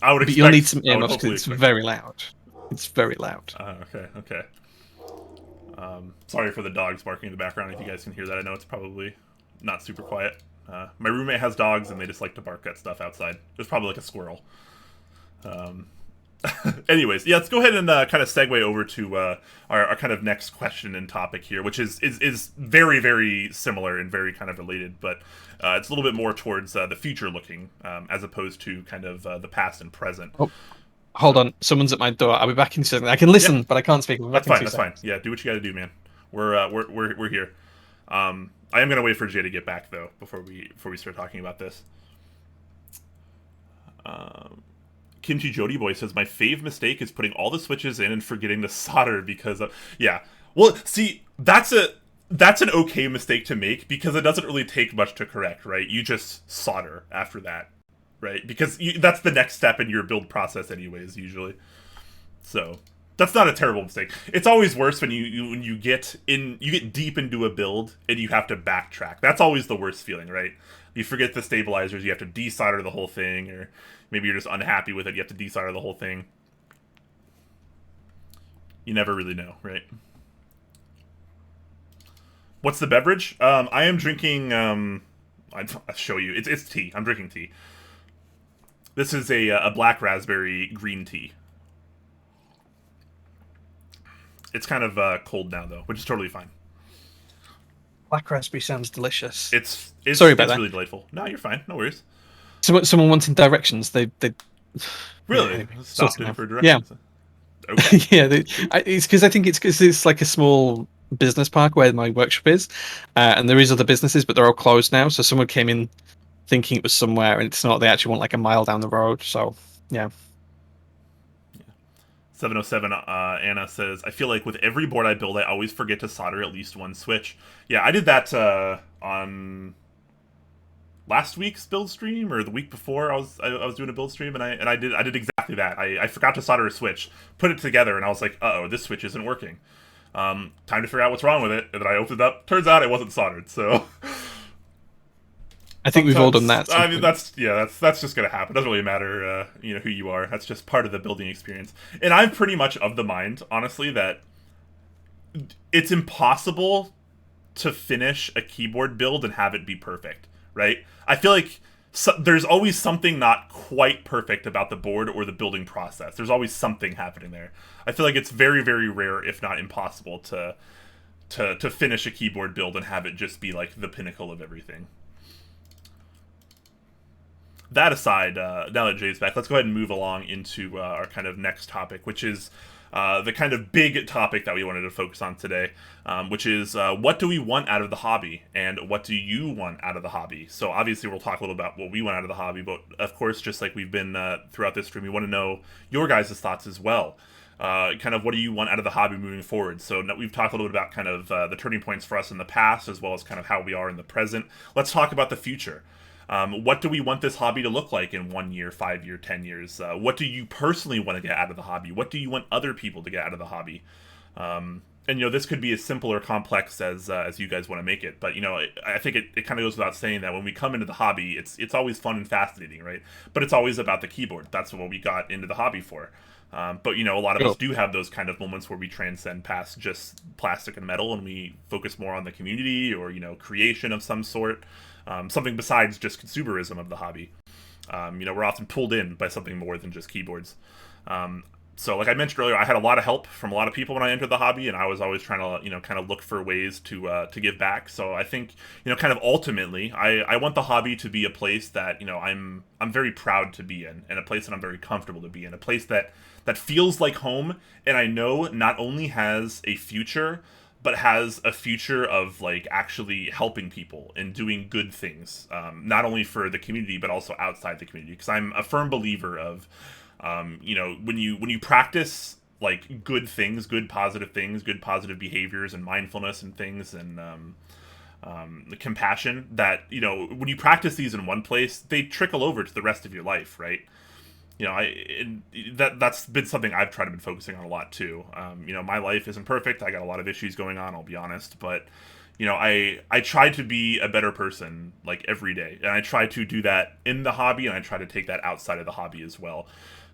I would But you'll need expect. some I would earmuffs because hopefully it's expect that. very loud. It's very loud. Okay. Okay. Sorry for the dogs barking in the background. If you guys can hear that, I know it's probably not super quiet. My roommate has dogs, and they just like to bark at stuff outside. There's probably like a squirrel. Um, Anyways, yeah, let's go ahead and kind of segue over to our kind of next question and topic here, which is very, very similar and very kind of related, but it's a little bit more towards the future looking, as opposed to kind of the past and present. Oh, hold So on. Someone's at my door. I'll be back in 2 seconds. I can yeah, listen, but I can't speak. I'll be that's back in fine. two That's fine. seconds. Yeah, do what you got to do, man. We're here. I am gonna wait for Jay to get back though before we start talking about this. Um, Kimchi Jody Boy says my fave mistake is putting all the switches in and forgetting to solder because of yeah. Well, see, that's an okay mistake to make because it doesn't really take much to correct, right? You just solder after that, right? Because that's the next step in your build process, anyways. Usually, so that's not a terrible mistake. It's always worse when you get deep into a build and you have to backtrack. That's always the worst feeling, right? You forget the stabilizers, you have to desolder the whole thing, or maybe you're just unhappy with it, you have to desolder the whole thing. You never really know, right? What's the beverage? I am drinking. I'll show you. It's tea. I'm drinking tea. This is a black raspberry green tea. It's kind of cold now though, which is totally fine. Black raspberry sounds delicious. It's it's Sorry about it's that. really delightful. No, you're fine. No worries. Someone wanting directions. They yeah. Really, Anyway, stopped sorted in now. for Yeah, directions. Okay. yeah. It's because I think it's because it's like a small business park where my workshop is, and there is other businesses, but they're all closed now. So someone came in thinking it was somewhere, and it's not. They actually want like a mile down the road. So yeah. 707 Anna says, I feel like with every board I build, I always forget to solder at least one switch. Yeah, I did that on last week's build stream or the week before. I was doing a build stream, and I did exactly that. I forgot to solder a switch, put it together, and I was like, oh, this switch isn't working. Time to figure out what's wrong with it. And then I opened it up. Turns out it wasn't soldered. So I think we've all done sometimes, that at some I mean, point. that's just gonna happen. It doesn't really matter, who you are. That's just part of the building experience. And I'm pretty much of the mind, honestly, that it's impossible to finish a keyboard build and have it be perfect, right? I feel like there's always something not quite perfect about the board or the building process. There's always something happening there. I feel like it's very, very rare, if not impossible, to finish a keyboard build and have it just be like the pinnacle of everything. That aside, now that Jay's back, let's go ahead and move along into our kind of next topic, which is the kind of big topic that we wanted to focus on today, which is what do we want out of the hobby and what do you want out of the hobby? So obviously we'll talk a little about what we want out of the hobby, but of course, just like we've been throughout this stream, we want to know your guys' thoughts as well. Kind of what do you want out of the hobby moving forward? So we've talked a little bit about kind of the turning points for us in the past, as well as kind of how we are in the present. Let's talk about the future. What do we want this hobby to look like in 1 year, 5 year, 10 years? What do you personally want to get out of the hobby? What do you want other people to get out of the hobby? And this could be as simple or complex as you guys want to make it. But I think it kind of goes without saying that when we come into the hobby, it's always fun and fascinating, right? But it's always about the keyboard. That's what we got into the hobby for. But a lot of us Sure. do have those kind of moments where we transcend past just plastic and metal, and we focus more on the community or creation of some sort, something besides just consumerism of the hobby. We're often pulled in by something more than just keyboards. So, like I mentioned earlier, I had a lot of help from a lot of people when I entered the hobby, and I was always trying to kind of look for ways to give back. So I think kind of ultimately, I want the hobby to be a place that I'm very proud to be in, and a place that I'm very comfortable to be in, a place that feels like home, and I know not only has a future, but has a future of like actually helping people and doing good things, not only for the community but also outside the community. Because I'm a firm believer of, when you practice like good things, good positive behaviors and mindfulness and things, and the compassion that when you practice these in one place, they trickle over to the rest of your life, right? That's been something I've tried to been focusing on a lot too. My life isn't perfect. I got a lot of issues going on. I'll be honest, but I try to be a better person like every day, and I try to do that in the hobby, and I try to take that outside of the hobby as well.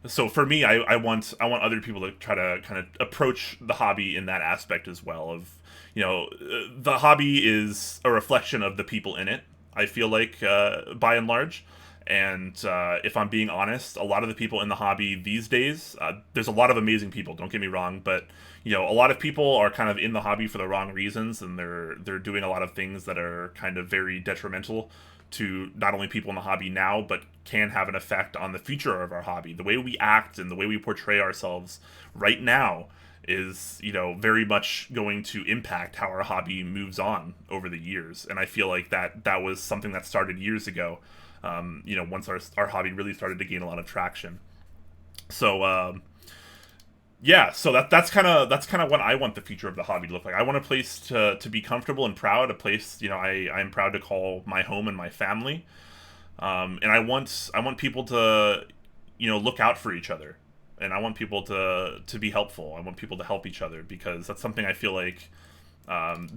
So for me, I want other people to try to kind of approach the hobby in that aspect as well. Of the hobby is a reflection of the people in it. I feel like by and large. And if I'm being honest, a lot of the people in the hobby these days, there's a lot of amazing people. Don't get me wrong, but a lot of people are kind of in the hobby for the wrong reasons, and they're doing a lot of things that are kind of very detrimental to not only people in the hobby now, but can have an effect on the future of our hobby. The way we act and the way we portray ourselves right now is very much going to impact how our hobby moves on over the years. And I feel like that was something that started years ago, once our hobby really started to gain a lot of traction. So yeah, so that's kind of what I want the future of the hobby to look like. I want a place to be comfortable and proud, a place I'm proud to call my home and my family. And I want people to look out for each other, and I want people to be helpful. I want people to help each other, because that's something I feel like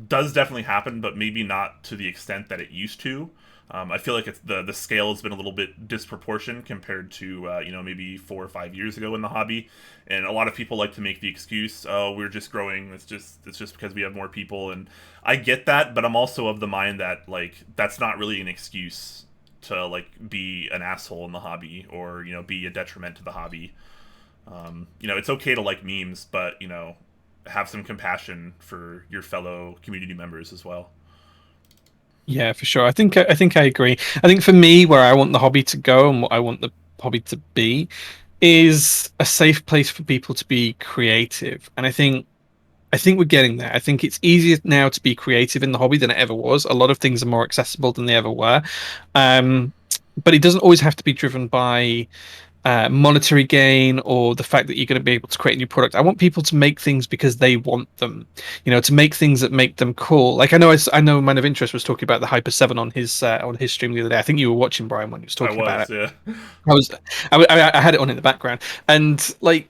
does definitely happen, but maybe not to the extent that it used to. I feel like the scale has been a little bit disproportionate compared to maybe 4 or 5 years ago in the hobby, and a lot of people like to make the excuse, oh, we're just growing. It's just because we have more people, and I get that, but I'm also of the mind that like that's not really an excuse to like be an asshole in the hobby, or be a detriment to the hobby. It's okay to like memes, but have some compassion for your fellow community members as well. Yeah, for sure. I think I agree. I think for me, where I want the hobby to go and what I want the hobby to be is a safe place for people to be creative. And I think we're getting there. I think it's easier now to be creative in the hobby than it ever was. A lot of things are more accessible than they ever were. Um, but it doesn't always have to be driven by monetary gain or the fact that you're going to be able to create a new product. I want people to make things because they want them, to make things that make them cool. Like I know Man of Interest was talking about the Hyper 7 on his stream the other day. I think you were watching, Brian, when he was I talking about was, it. yeah. I was I had it on in the background, and like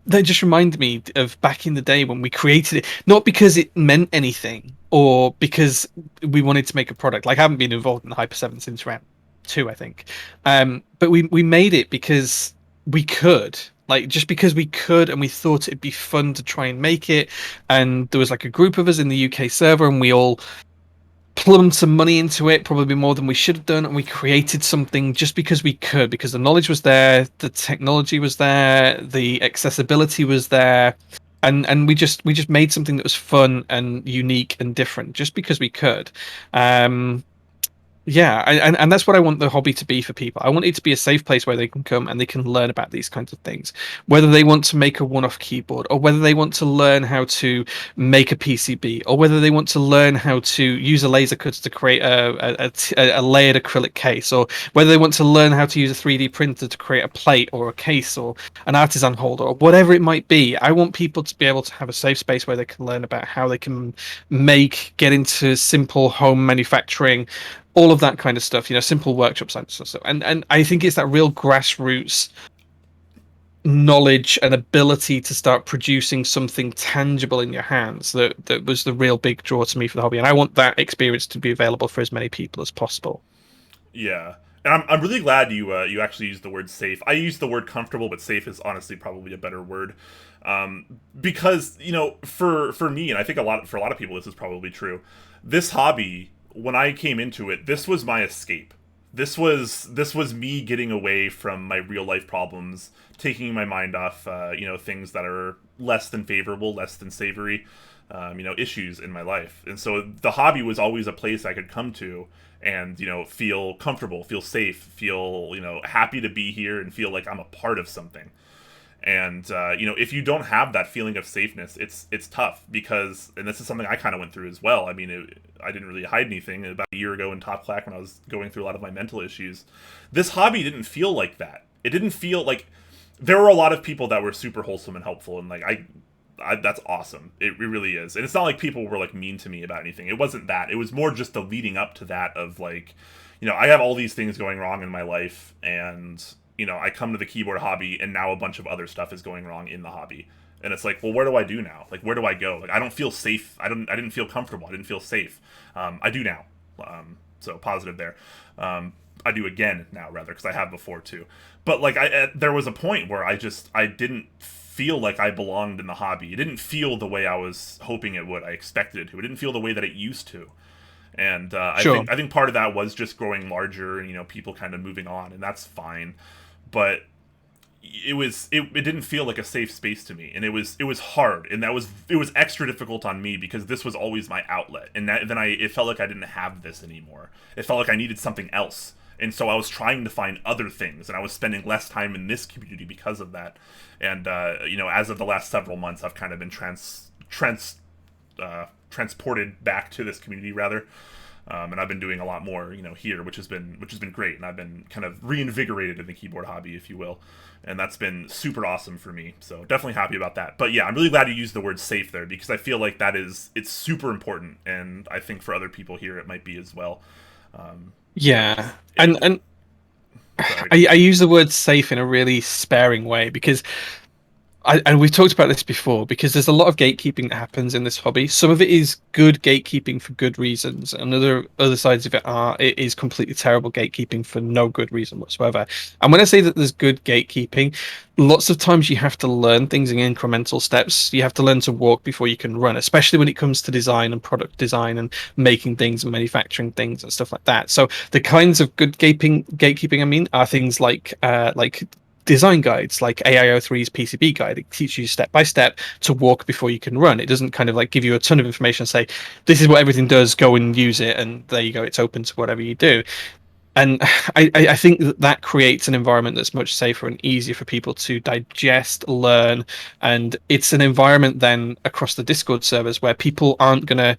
that just reminded me of back in the day when we created it, not because it meant anything or because we wanted to make a product. Like I haven't been involved in the Hyper 7 since round two, I think. But we made it because we could. Like just because we could, and we thought it'd be fun to try and make it, and there was like a group of us in the UK server, and we all plumbed some money into it, probably more than we should have done, and we created something just because we could, because the knowledge was there, the technology was there, the accessibility was there, and we just made something that was fun and unique and different just because we could. Um, yeah, and that's what I want the hobby to be for people. I want it to be a safe place where they can come and they can learn about these kinds of things. Whether they want to make a one-off keyboard, or whether they want to learn how to make a PCB, or whether they want to learn how to use a laser cutter to create a layered acrylic case, or whether they want to learn how to use a 3D printer to create a plate or a case or an artisan holder, or whatever it might be. I want people to be able to have a safe space where they can learn about how they can get into simple home manufacturing, all of that kind of stuff, simple workshops and stuff. And I think it's that real grassroots knowledge and ability to start producing something tangible in your hands that was the real big draw to me for the hobby. And I want that experience to be available for as many people as possible. Yeah, and I'm really glad you actually used the word safe. I use the word comfortable, but safe is honestly probably a better word, because for me, and I think for a lot of people this is probably true. This hobby, when I came into it, this was my escape. This was me getting away from my real life problems, taking my mind off things that are less than favorable, less than savory, issues in my life. And so the hobby was always a place I could come to and feel comfortable, feel safe, feel happy to be here, and feel like I'm a part of something. And if you don't have that feeling of safeness, it's tough, because, and this is something I kind of went through as well. I mean, I didn't really hide anything about a year ago in Top Clack when I was going through a lot of my mental issues. This hobby didn't feel like that. It didn't feel like, there were a lot of people that were super wholesome and helpful, and like that's awesome. It really is. And it's not like people were like mean to me about anything. It wasn't that. It was more just the leading up to that of like, I have all these things going wrong in my life, and I come to the keyboard hobby, and now a bunch of other stuff is going wrong in the hobby. And it's like, well, where do I do now? Like, where do I go? Like, I don't feel safe. I didn't feel comfortable. I didn't feel safe. I do now. So positive there. I do again now, rather, because I have before too. But like, there was a point where I didn't feel like I belonged in the hobby. It didn't feel the way I was hoping it would. I expected it to. It didn't feel the way that it used to. And Sure. I think part of that was just growing larger, and people kind of moving on, and that's fine. But it didn't feel like a safe space to me, and it was hard, and it was extra difficult on me, because this was always my outlet, and then it felt like I didn't have this anymore. It felt like I needed something else, and so I was trying to find other things, and I was spending less time in this community because of that. And as of the last several months, I've kind of been transported back to this community, rather. And I've been doing a lot more, here, which has been great, and I've been kind of reinvigorated in the keyboard hobby, if you will, and that's been super awesome for me. So definitely happy about that. But yeah, I'm really glad you used the word safe there, because I feel like it's super important, and I think for other people here it might be as well. Yeah. And And sorry. I use the word safe in a really sparing way because and we've talked about this before, because there's a lot of gatekeeping that happens in this hobby. Some of it is good gatekeeping for good reasons, and other sides of it is completely terrible gatekeeping for no good reason whatsoever. And when I say that there's good gatekeeping, lots of times you have to learn things in incremental steps. You have to learn to walk before you can run, especially when it comes to design and product design and making things and manufacturing things and stuff like that. So the kinds of good gatekeeping I mean are things like design guides, like AIO3's PCB guide. It teaches you step by step to walk before you can run. It doesn't kind of like give you a ton of information and say, this is what everything does, go and use it, and there you go, it's open to whatever you do. and I think that creates an environment that's much safer and easier for people to digest, learn, and it's an environment then across the Discord servers where people aren't gonna,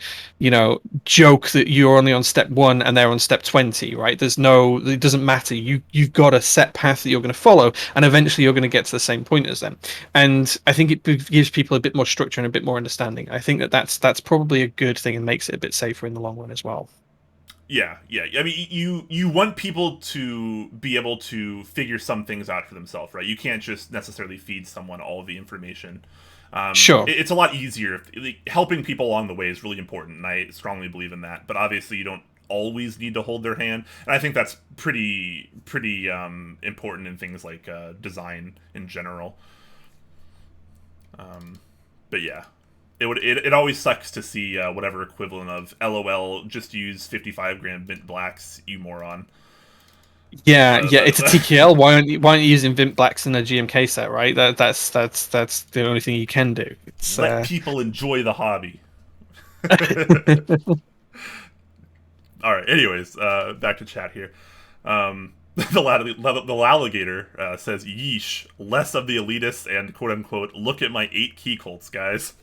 joke that you're only on step 1 and they're on step 20, right? It doesn't matter. You've got a set path that you're going to follow, and eventually you're going to get to the same point as them. And I think it gives people a bit more structure and a bit more understanding. I think that's probably a good thing and makes it a bit safer in the long run as well. Yeah, yeah. I mean, you want people to be able to figure some things out for themselves, right? You can't just necessarily feed someone all of the information. Sure. It's a lot easier. Helping people along the way is really important, and I strongly believe in that. But obviously, you don't always need to hold their hand, and I think that's pretty important in things like design in general. But yeah, it always sucks to see whatever equivalent of LOL just use 55 gram mint blacks, you moron. Yeah, The, yeah, it's a the, TKL. Why aren't you using Vimp Blacks in a GMK set, right? That's the only thing you can do. It's let people enjoy the hobby. All right. Anyways, back to chat here. The alligator says, "Yeesh, less of the elitists and quote unquote look at my 8 key colts, guys."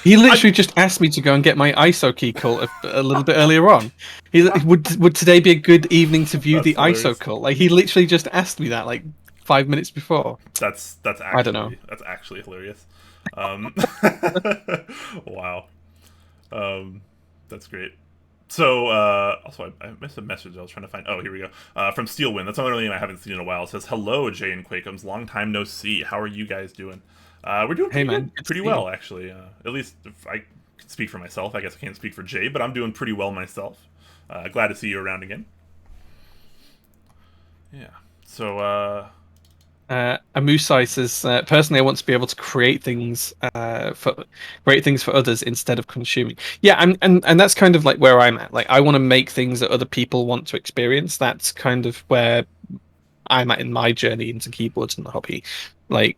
He I literally just asked me to go and get my ISO key cult a little bit earlier on. Would today be a good evening to view That's the ISO hilarious. cult? Like he literally just asked me that like 5 minutes before. That's I don't know. actually hilarious. Um, wow. That's great. So, also, I missed a message I was trying to find. Oh, here we go. From Steelwind. That's another name I haven't seen in a while. It says, "Hello, Jay and Quakeums. Long time no see. How are you guys doing?" We're doing Hey pretty good. man, good to Pretty see you. well, actually. At least if I can speak for myself. I guess I can't speak for Jay, but I'm doing pretty well myself. Glad to see you around again. Yeah. So, Amusai says, personally, I want to be able to create things for others instead of consuming. Yeah, and that's kind of like where I'm at. Like, I want to make things that other people want to experience. That's kind of where I'm at in my journey into keyboards and the hobby. Like,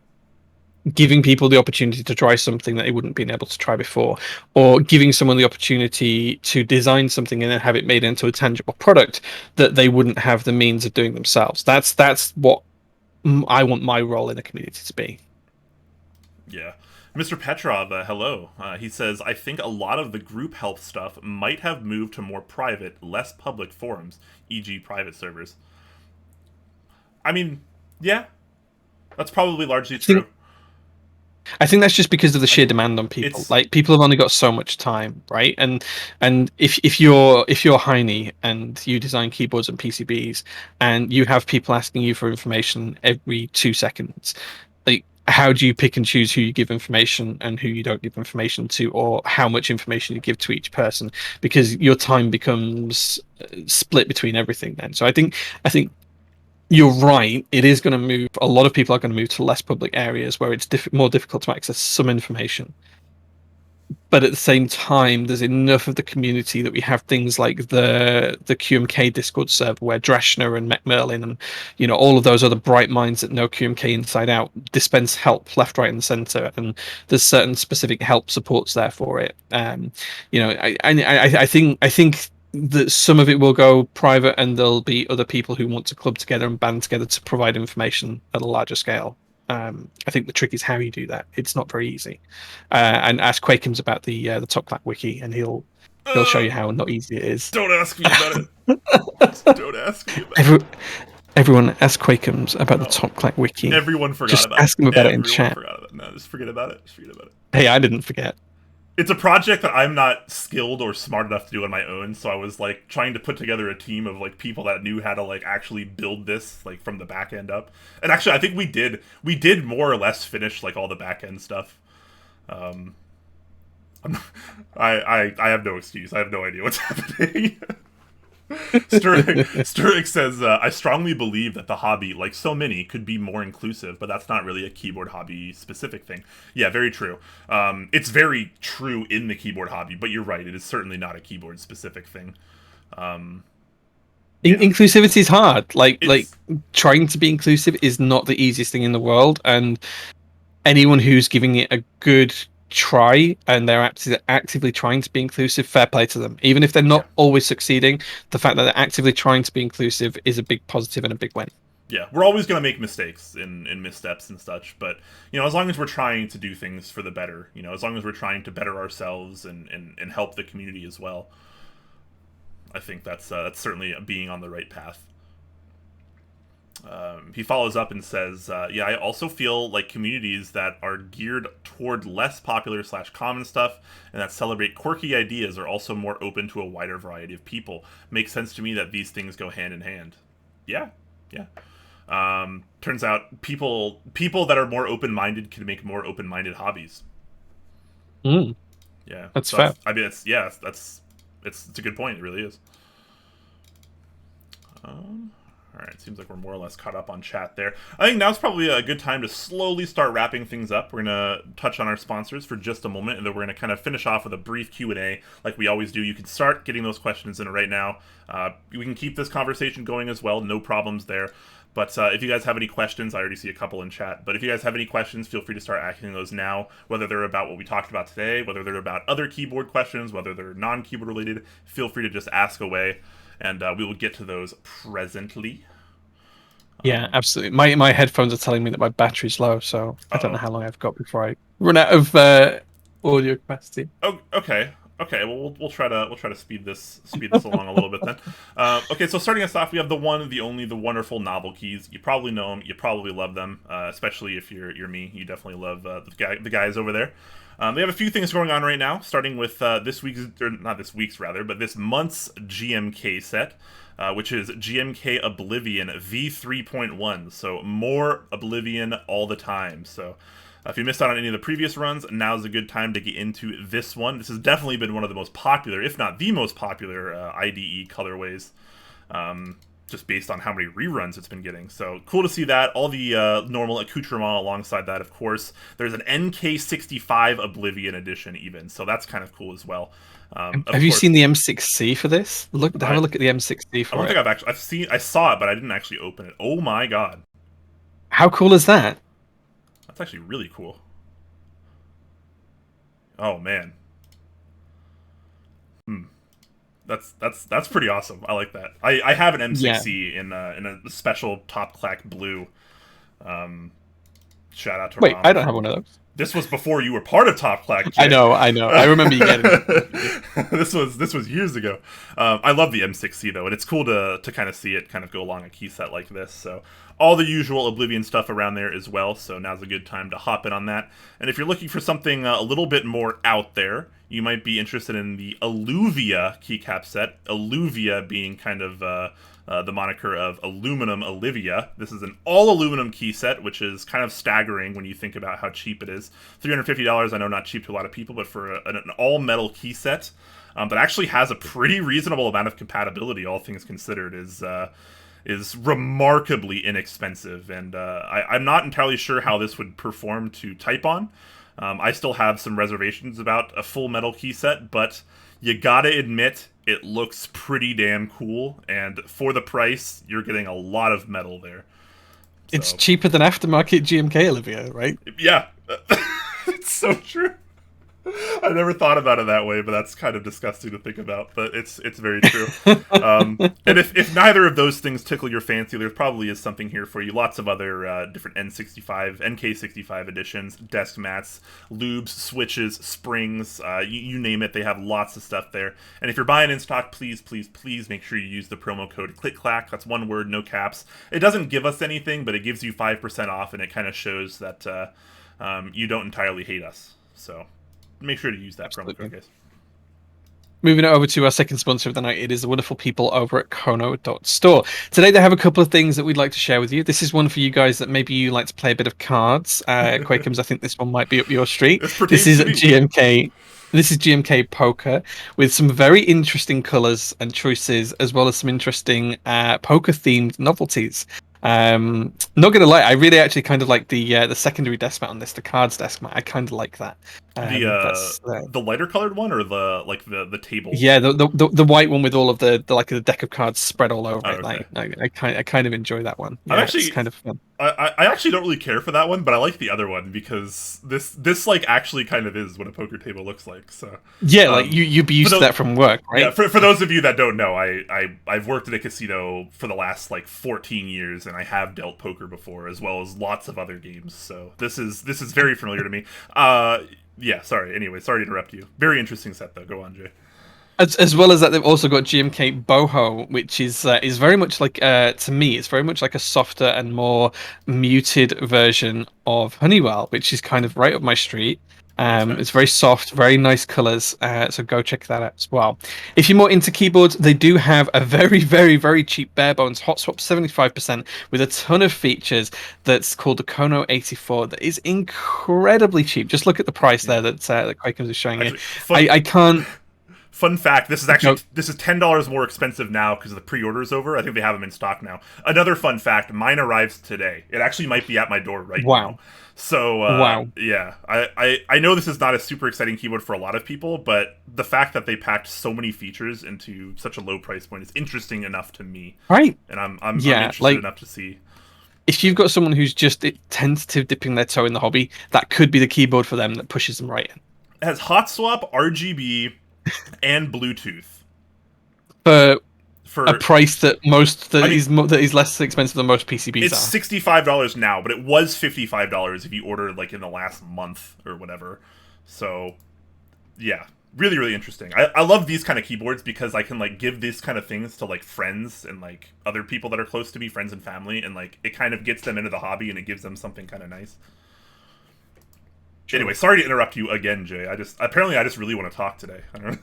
giving people the opportunity to try something that they wouldn't been able to try before, or giving someone the opportunity to design something and then have it made into a tangible product that they wouldn't have the means of doing themselves. That's what I want my role in the community to be. yeah. Mr. Petrov, hello. He says, "I think a lot of the group help stuff might have moved to more private, less public forums, e.g., private servers." I mean, yeah, that's probably largely I think true. I think that's just because of the sheer Like, demand on people. it's Like people have only got so much time, right? And if you're Heine and you design keyboards and PCBs and you have people asking you for information every 2 seconds, like how do you pick and choose who you give information and who you don't give information to, or how much information you give to each person? Because your time becomes split between everything then. So I think you're right. It is going to move. A lot of people are going to move to less public areas where it's more difficult to access some information. But at the same time, there's enough of the community that we have things like the QMK Discord server where Dreshner and McMerlin and all of those other bright minds that know QMK inside out dispense help left, right, and center. And there's certain specific help supports there for it. I think that some of it will go private, and there'll be other people who want to club together and band together to provide information at a larger scale. I think the trick is how you do that. It's not very easy. And ask Quakens about the Top Clack wiki, and he'll show uh, you how not easy it is. don't ask me about it. Don't ask me about Every, everyone ask Quakens it. about the No, Top Clack wiki. everyone forgot Just about it. ask him about it in Everyone chat. forgot about it. No, just forget about it. Just forget about it. Hey, I didn't forget. It's a project that I'm not skilled or smart enough to do on my own, so I was like trying to put together a team of like people that knew how to like actually build this like from the back end up. And actually I think we did more or less finish like all the back end stuff. Um I have no excuse. I have no idea what's happening. Sterling says, "I strongly believe that the hobby, like so many, could be more inclusive, but that's not really a keyboard hobby specific thing." Yeah, very true. It's very true in the keyboard hobby, but you're right. It is certainly not a keyboard specific thing. Um, yeah, Inclusivity is hard. Like it's trying to be inclusive is not the easiest thing in the world, and anyone who's giving it a good try and they're actively trying to be inclusive, fair play to them. Even if they're Yeah. not always succeeding, the fact that they're actively trying to be inclusive is a big positive and a big win. Yeah, we're always going to make mistakes in missteps and such, but as long as we're trying to do things for the better, as long as we're trying to better ourselves and help the community as well, I think that's certainly being on the right path. He follows up and says, "Yeah, I also feel like communities that are geared toward less popular slash common stuff and that celebrate quirky ideas are also more open to a wider variety of people. Makes sense to me that these things go hand in hand." Yeah, yeah. Turns out people that are more open minded can make more open minded hobbies. Mm, Yeah. that's So fair. I mean, it's a good point. It really is. All right, seems like we're more or less caught up on chat there. I think now's probably a good time to slowly start wrapping things up. We're gonna touch on our sponsors for just a moment, and then we're gonna kind of finish off with a brief Q&A, like we always do. You can start getting those questions in right now. We can keep this conversation going as well. No problems there. But if you guys have any questions, I already see a couple in chat. But if you guys have any questions, feel free to start asking those now. Whether they're about what we talked about today, whether they're about other keyboard questions, whether they're non-keyboard related, feel free to just ask away, and we will get to those presently. Yeah, absolutely. My headphones are telling me that my battery's low, so I don't know Uh-oh. how long I've got before I run out of audio capacity. Oh, okay. Okay, well, we'll try to speed this along a little bit then. Okay, so starting us off, we have the one, the only, the wonderful novel keys. You probably know them, you probably love them, especially if you're me. You definitely love the guys over there. They have a few things going on right now, starting with this week's, or not this week's rather, but this month's GMK set, which is GMK Oblivion V3.1. So more Oblivion all the time. So if you missed out on any of the previous runs, now's a good time to get into this one. This has definitely been one of the most popular, if not the most popular, IDE colorways, just based on how many reruns it's been getting. So cool to see that. All the normal accoutrement alongside that, of course. There's an NK65 Oblivion edition even, so that's kind of cool as well. Have Of you course, seen the M6C for this? Have I, a look at the M6C I don't for think it. I saw it, but I didn't actually open it. Oh my god. How cool is that? That's actually really cool. Oh man. Hmm. That's pretty awesome. I like that. I have an Yeah. M6C in a special top clack blue. Um, Shout out to Wait, I Rom don't have from. one of those. This was before you were part of Top Clack, I Jay. know, I know. I remember you getting it. This was years ago. I love the M6C though, and it's cool to kind of see it kind of go along a key set like this. So all the usual Oblivion stuff around there as well. So now's a good time to hop in on that. And if you're looking for something a little bit more out there, you might be interested in the Alluvia keycap set. Alluvia being kind of the moniker of Aluminum Olivia. This is an all aluminum key set, which is kind of staggering when you think about how cheap it is. $350, I know not cheap to a lot of people, but for an all metal key set that actually has a pretty reasonable amount of compatibility, all things considered, is remarkably inexpensive. And I'm not entirely sure how this would perform to type on. I still have some reservations about a full metal key set, but you gotta admit it looks pretty damn cool, and for the price, you're getting a lot of metal there. It's So, cheaper than aftermarket GMK, Olivia, right? yeah, it's so true. I never thought about it that way, but that's kind of disgusting to think about. But it's very true. And if neither of those things tickle your fancy, there probably is something here for you. Lots of other different NK65 editions, desk mats, lubes, switches, springs, you name it. They have lots of stuff there. And if you're buying in stock, please, please, please make sure you use the promo code Clack. That's one word, no caps. It doesn't give us anything, but it gives you 5% off, and it kind of shows that you don't entirely hate us. So make sure to use that promo code, guys. Moving it over to our second sponsor of the night, it is the wonderful people over at Kono.store. Today they have a couple of things that we'd like to share with you. This is one for you guys that maybe you like to play a bit of cards. Quakums, I think this one might be up your street. This This pertains is to me. GMK. This is GMK Poker with some very interesting colors and choices, as well as some interesting poker themed novelties. Not gonna lie, I really actually kind of like the secondary desk mat on this, the cards desk mat. I kind of like that. That's The lighter colored one or the like the table? yeah, the white one with all of the like the deck of cards spread all over Oh, it. okay. Like I kind of enjoy that one. I'm Yeah, it's actually kind of fun. I actually don't really care for that one, but I like the other one because this like actually kind of is what a poker table looks like. So, Yeah, like um, you'd be for used to those that from work, yeah, right? for those of you that don't know, I've worked at a casino for the last like 14 years, and I have dealt poker before as well as lots of other games. So this is very familiar to me. Yeah, sorry. Anyway, sorry to interrupt you. Very interesting set though. Go on, Jay. As well as that, they've also got GMK Boho, which is very much like to me, it's very much like a softer and more muted version of Honeywell, which is kind of right up my street. Okay. It's very soft, very nice colors, so go check that out as well. If you're more into keyboards, they do have a very, very, very cheap bare bones hot swap 75% with a ton of features that's called the Kono 84 that is incredibly cheap. Just look at the price Yeah. there that Quakers is showing you. Actually, I can't fun fact: this is go. actually this is $10 more expensive now because the pre-order is over. I think they have them in stock now. Another fun fact: mine arrives today. It actually might be at my door right now. Wow. So Wow. yeah, I know this is not a super exciting keyboard for a lot of people, but the fact that they packed so many features into such a low price point is interesting enough to me, Right. and I'm Yeah. interested Like enough to see. if you've got someone who's just tentative dipping their toe in the hobby, that could be the keyboard for them that pushes them right in. It has hot swap, RGB, and Bluetooth For a for. price that most I mean, that is less expensive than most PCBs it's are. $65 now, but it was $55 if you ordered like in the last month or whatever. So yeah, really really interesting. I love these kind of keyboards because I can like give these kind of things to like friends and like other people that are close to me, friends and family, and like it kind of gets them into the hobby and it gives them something kind of nice. Sure. Anyway, sorry to interrupt you again, Jay. I just really want to talk today. I don't know.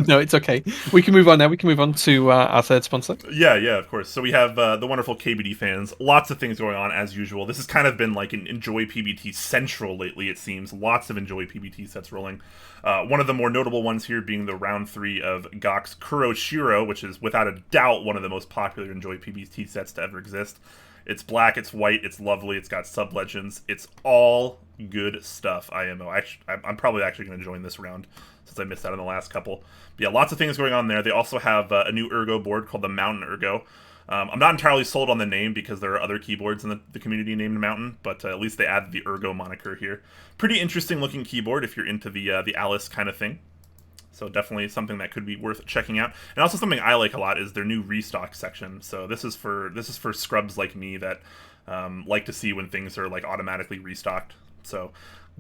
No, it's okay. We can move on now. We can move on to our third sponsor. Yeah, yeah, of course. So we have the wonderful KBD fans. Lots of things going on as usual. This has kind of been like an Enjoy PBT central lately, it seems. Lots of Enjoy PBT sets rolling. One of the more notable ones here being the round 3 of Gok's Kuroshiro, which is without a doubt one of the most popular Enjoy PBT sets to ever exist. It's black, it's white, it's lovely, it's got sub legends. It's all good stuff, IMO. I'm probably actually going to join this round since I missed out on the last couple. But yeah, lots of things going on there. They also have a new Ergo board called the Mountain Ergo. I'm not entirely sold on the name because there are other keyboards in the community named Mountain, but at least they added the Ergo moniker here. Pretty interesting looking keyboard if you're into the Alice kind of thing. So definitely something that could be worth checking out. And also something I like a lot is their new restock section. So this is for scrubs like me that like to see when things are like automatically restocked. So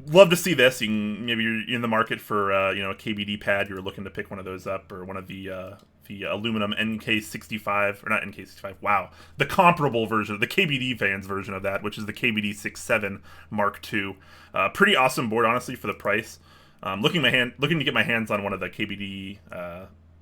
love to see this. You can, maybe you're in the market for a KBD pad. You're looking to pick one of those up, or one of the aluminum NK65 or not NK65. Wow, the comparable version, the KBD fans version of that, which is the KBD 67 Mark II. Pretty awesome board, honestly, for the price. Looking to get my hands on one of the KBD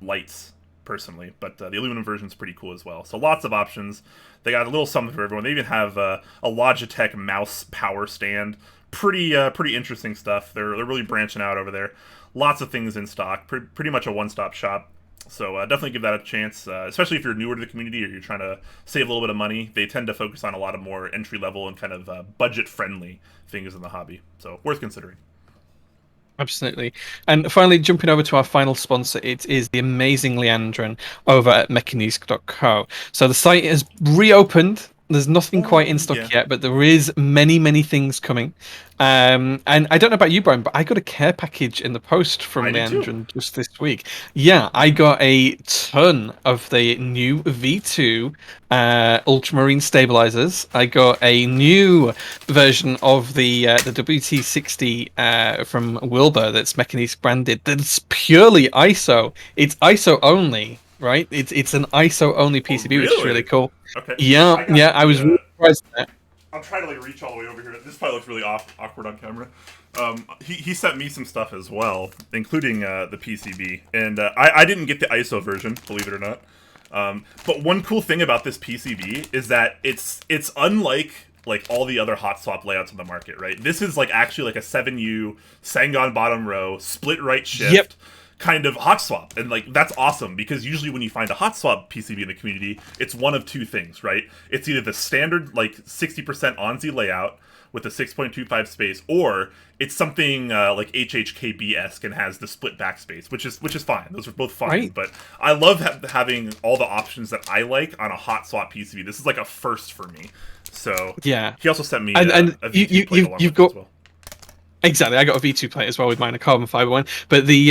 lights personally, but the aluminum version is pretty cool as well. So lots of options. They got a little something for everyone. They even have a Logitech mouse power stand. Pretty interesting stuff. They're really branching out over there. Lots of things in stock. Pretty much a one-stop shop. So definitely give that a chance, especially if you're newer to the community or you're trying to save a little bit of money. They tend to focus on a lot of more entry-level and kind of budget-friendly things in the hobby. So worth considering. Absolutely. And finally, jumping over to our final sponsor, it is the amazing Leandrin over at Mechanisk.co. So the site has reopened. There's nothing quite in Oh stock yeah, yet, but there is many, many things coming. And I don't know about you, Brian, but I got a care package in the post I from did too. Leandrin just this week. Yeah, I got a ton of the new V2 ultramarine stabilizers. I got a new version of the WT60 from Wilbur that's Mechanisk branded. That's purely ISO. It's ISO only, right? It's an ISO only Oh PCB, which is really really? cool. Okay. Yeah, I yeah, got I was really surprised at that. I'm trying to like reach all the way over here. This probably looks really awkward on camera. He sent me some stuff as well, including the PCB, and I didn't get the ISO version, believe it or not. But one cool thing about this PCB is that it's unlike like all the other hot swap layouts on the market, right? This is like actually like a 7U Sangon bottom row, split right Yep. shift, kind of hot swap, and like that's awesome because usually when you find a hot swap PCB in the community, it's one of two things, right? It's either the standard like 60% ONZ layout with a 6.25 space, or it's something like HHKB-esque and has the split backspace, which is fine. Those are both fine, Right? but I love having all the options that I like on a hot swap PCB. This is like a first for me. So Yeah. he also sent me And a you, V2 plate along you've with it got as well. exactly. I got a V2 plate as well with mine, a carbon fiber one. But the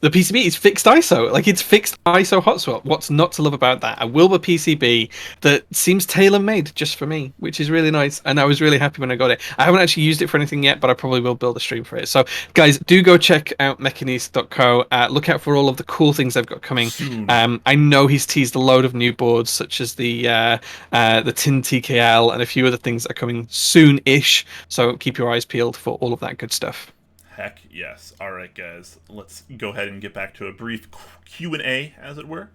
PCB is fixed ISO. Like it's fixed ISO hot swap. What's not to love about that? A Wilbur PCB that seems tailor made just for me, which is really nice. And I was really happy when I got it. I haven't actually used it for anything yet, but I probably will build a stream for it. So guys, do go check out Mechanist.co. Look out for all of the cool things they've got coming. Soon. I know he's teased a load of new boards, such as the Tin TKL and a few other things that are coming soon-ish. So keep your eyes peeled for all of that good stuff. Heck yes. All right, guys. Let's go ahead and get back to a brief Q&A, as it were.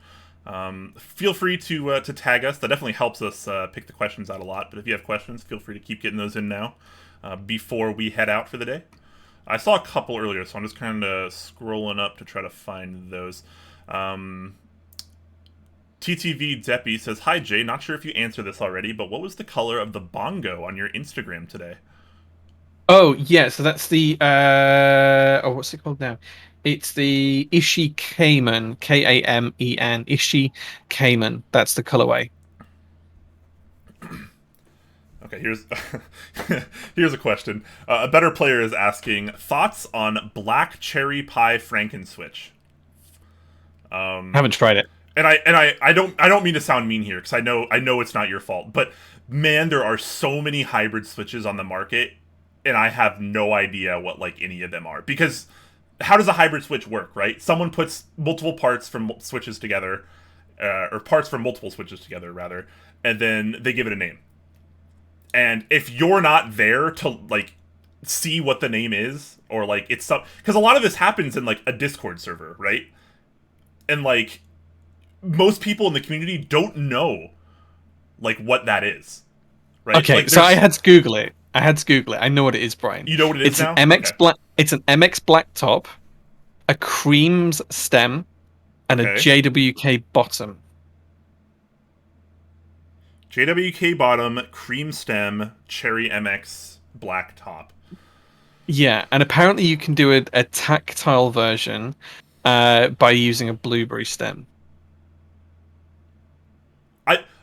Feel free to tag us. That definitely helps us pick the questions out a lot. But if you have questions, feel free to keep getting those in now before we head out for the day. I saw a couple earlier, so I'm just kind of scrolling up to try to find those. TTV Deppy says, "Hi Jay, not sure if you answered this already, but what was the color of the bongo on your Instagram today?" Oh yeah, so that's the what's it called now? It's the Ishi Cayman, Kamen, Ishi Cayman. That's the colorway. Okay, here's here's a question. A better player is asking thoughts on black cherry pie Frankenswitch. Haven't tried it. And I don't mean to sound mean here because I know it's not your fault, but man, there are so many hybrid switches on the market, and I have no idea what like any of them are. Because how does a hybrid switch work, right? Someone puts multiple parts from switches together, or parts from multiple switches together rather, and then they give it a name. And if you're not there to like see what the name is, or like it's some, because a lot of this happens in like a Discord server, right? And like most people in the community don't know like what that is, right? Okay, Like so I there's, had to Google it. I had to Google it. I know what it is, Brian. you know what it is It's an now? MX Okay. black. It's an MX black top, a creams stem, and a Okay. JWK bottom. JWK bottom, cream stem, cherry MX black top. Yeah, and apparently you can do a tactile version by using a blueberry stem.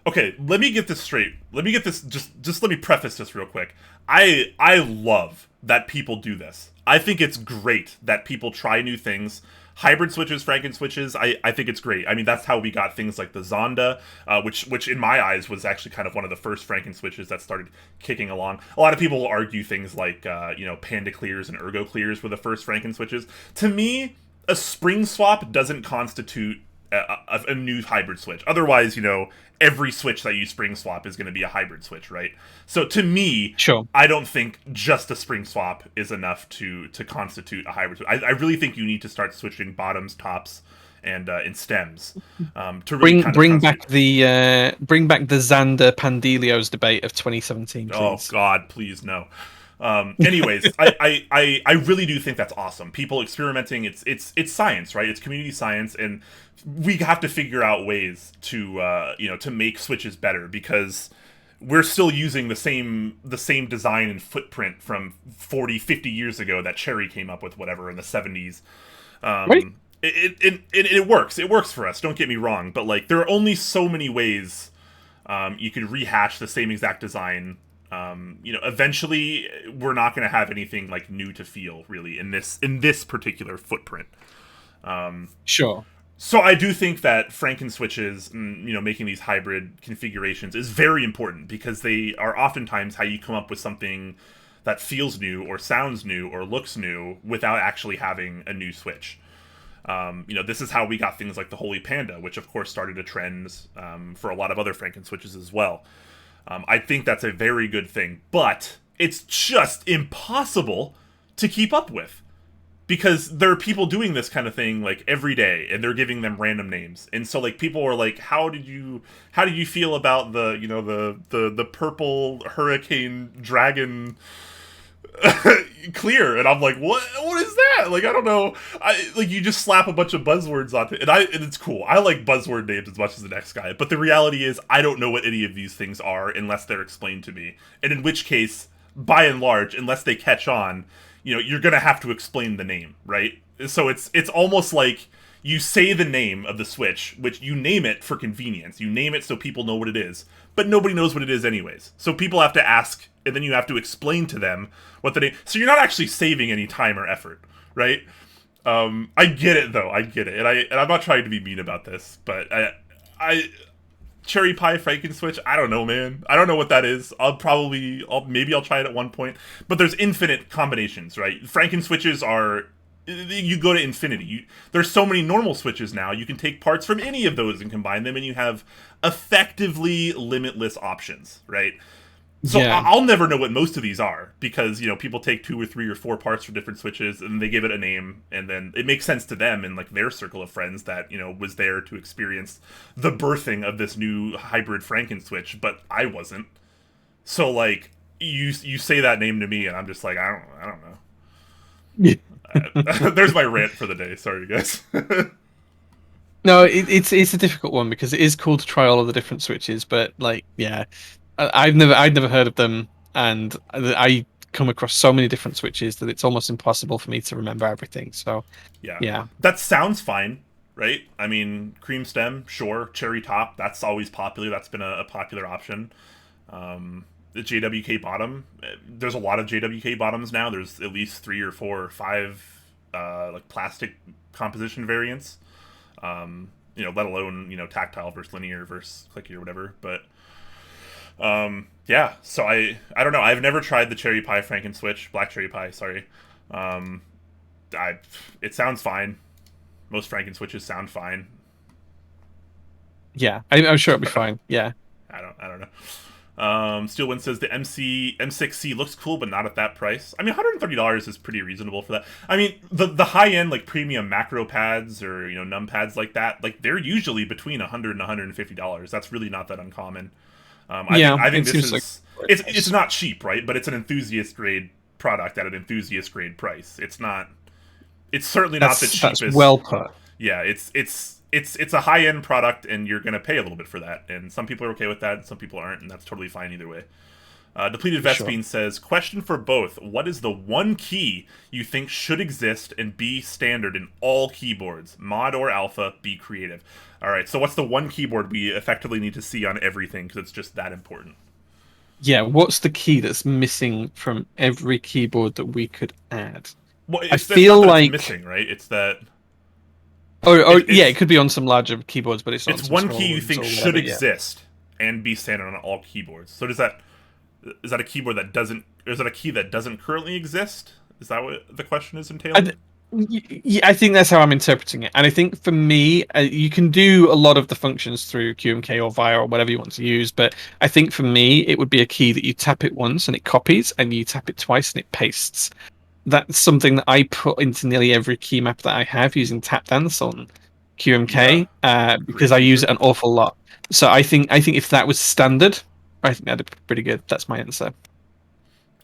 Okay, let me get this straight. Let me get this just let me preface this real quick. I love that people do this. I think it's great that people try new things. Hybrid switches, Franken switches, I think it's great. I mean, that's how we got things like the Zonda, which in my eyes was actually kind of one of the first Franken switches that started kicking along. A lot of people will argue things like Panda Clears and Ergo Clears were the first Franken switches. To me, a spring swap doesn't constitute a new hybrid switch. Otherwise, every switch that you spring swap is going to be a hybrid switch, right? So to me, Sure. I don't think just a spring swap is enough to constitute a hybrid switch. I really think you need to start switching bottoms, tops, and stems to really kind of Bring back the Xander Pandelios debate of 2017, Oh please. God, please no. Anyways, I really do think that's awesome. People experimenting, it's science, right? It's community science, and we have to figure out ways to make switches better because we're still using the same design and footprint from 40, 50 years ago that Cherry came up with, whatever, in the 70s. Right? It works. It works for us. Don't get me wrong, but like there are only so many ways you could rehash the same exact design. Eventually we're not going to have anything like new to feel really in this particular footprint. Sure. So I do think that Franken switches, making these hybrid configurations is very important because they are oftentimes how you come up with something that feels new or sounds new or looks new without actually having a new switch. This is how we got things like the Holy Panda, which of course started a trend for a lot of other Franken switches as well. I think that's a very good thing, but it's just impossible to keep up with because there are people doing this kind of thing like every day, and they're giving them random names, and so like people are like, how did you feel about the the purple hurricane dragon clear, and I'm like, what is that? Like, I don't know. I like, you just slap a bunch of buzzwords on it, and it's cool. I like buzzword names as much as the next guy, but the reality is I don't know what any of these things are unless they're explained to me, and in which case, by and large, unless they catch on, you're gonna have to explain the name, right? So it's almost like you say the name of the Switch, which you name it for convenience. You name it so people know what it is, but nobody knows what it is anyways. So people have to ask, and then you have to explain to them what the name. So you're not actually saving any time or effort, right? I get it though. I get it, and I'm not trying to be mean about this, but I cherry pie Franken-Switch. I don't know, man. I don't know what that is. Maybe I'll try it at one point. But there's infinite combinations, right? Franken-Switches are, you go to infinity. There's so many normal switches now. You can take parts from any of those and combine them, and you have effectively limitless options, right? So Yeah. I'll never know what most of these are because people take 2 or 3 or 4 parts from different switches and they give it a name, and then it makes sense to them and like their circle of friends that was there to experience the birthing of this new hybrid Franken switch, but I wasn't. So like you say that name to me and I'm just like I don't know. There's my rant for the day. Sorry, guys. No, it's a difficult one because it is cool to try all of the different switches, but like, yeah, I'd never heard of them, and I come across so many different switches that it's almost impossible for me to remember everything. So, Yeah, yeah, that sounds fine, right? I mean, cream stem, sure. Cherry top, that's always popular. That's been a popular option. The JWK bottom, there's a lot of JWK bottoms now. There's at least 3 or 4 or 5 like plastic composition variants. Let alone tactile versus linear versus clicky or whatever. But yeah. So I don't know. I've never tried the cherry pie Franken switch, black cherry pie. Sorry. Um, I it sounds fine. Most Franken switches sound fine. yeah, I'm sure it'll be fine. Yeah, I don't know. Steelwind says the M6C looks cool, but not at that price. I mean, $130 is pretty reasonable for that. I mean, the high end like premium macro pads or num pads like that, like they're usually between $100 and $150. That's really not that uncommon. yeah, I think it this seems like is it's not cheap, right? But it's an enthusiast grade product at an enthusiast grade price. It's not. It's certainly not the that's cheapest. well put. Yeah, it's a high end product, and you're gonna pay a little bit for that. And some people are okay with that, and some people aren't, and that's totally fine either way. Depleted For sure. Vespine says, question for both. What is the one key you think should exist and be standard in all keyboards? Mod or alpha, be creative. Alright, so what's the one keyboard we effectively need to see on everything, because it's just that important? Yeah, what's the key that's missing from every keyboard that we could add? Well, I it's not feel that it's like, missing, right? It's that or yeah, it it's could be on some larger keyboards, but it's not on it's some one smaller key you ones think or should whatever. Yeah. exist and be standard on all keyboards. So is that a keyboard that doesn't? Is that a key that doesn't currently exist? Is that what the question is entailing? Yeah, I think that's how I'm interpreting it. And I think for me, you can do a lot of the functions through QMK or VIA or whatever you want to use. But I think for me, it would be a key that you tap it once and it copies, and you tap it twice and it pastes. That's something that I put into nearly every key map that I have using tap dance on Yeah, QMK, great because I use feature. it an awful lot. So I think if that was standard, I think that'd be pretty good. That's my answer.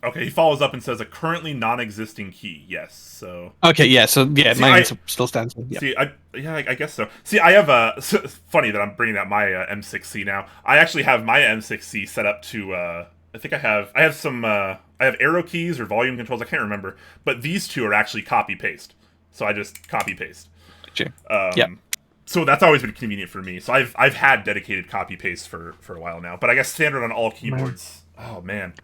Okay, he follows up and says a currently non-existing key. Yes. So Okay, yeah. So yeah, see, my answer still stands. Yeah. I guess so. See, I have a funny that I'm bringing out my M6C now. I actually have my M6C set up to. I think I have some I have arrow keys or volume controls. I can't remember, but these two are actually copy paste. So I just copy paste. Sure. Yeah. Um, so that's always been convenient for me. So I've had dedicated copy paste for a while now. But I guess standard on all Man. keyboards. Oh man,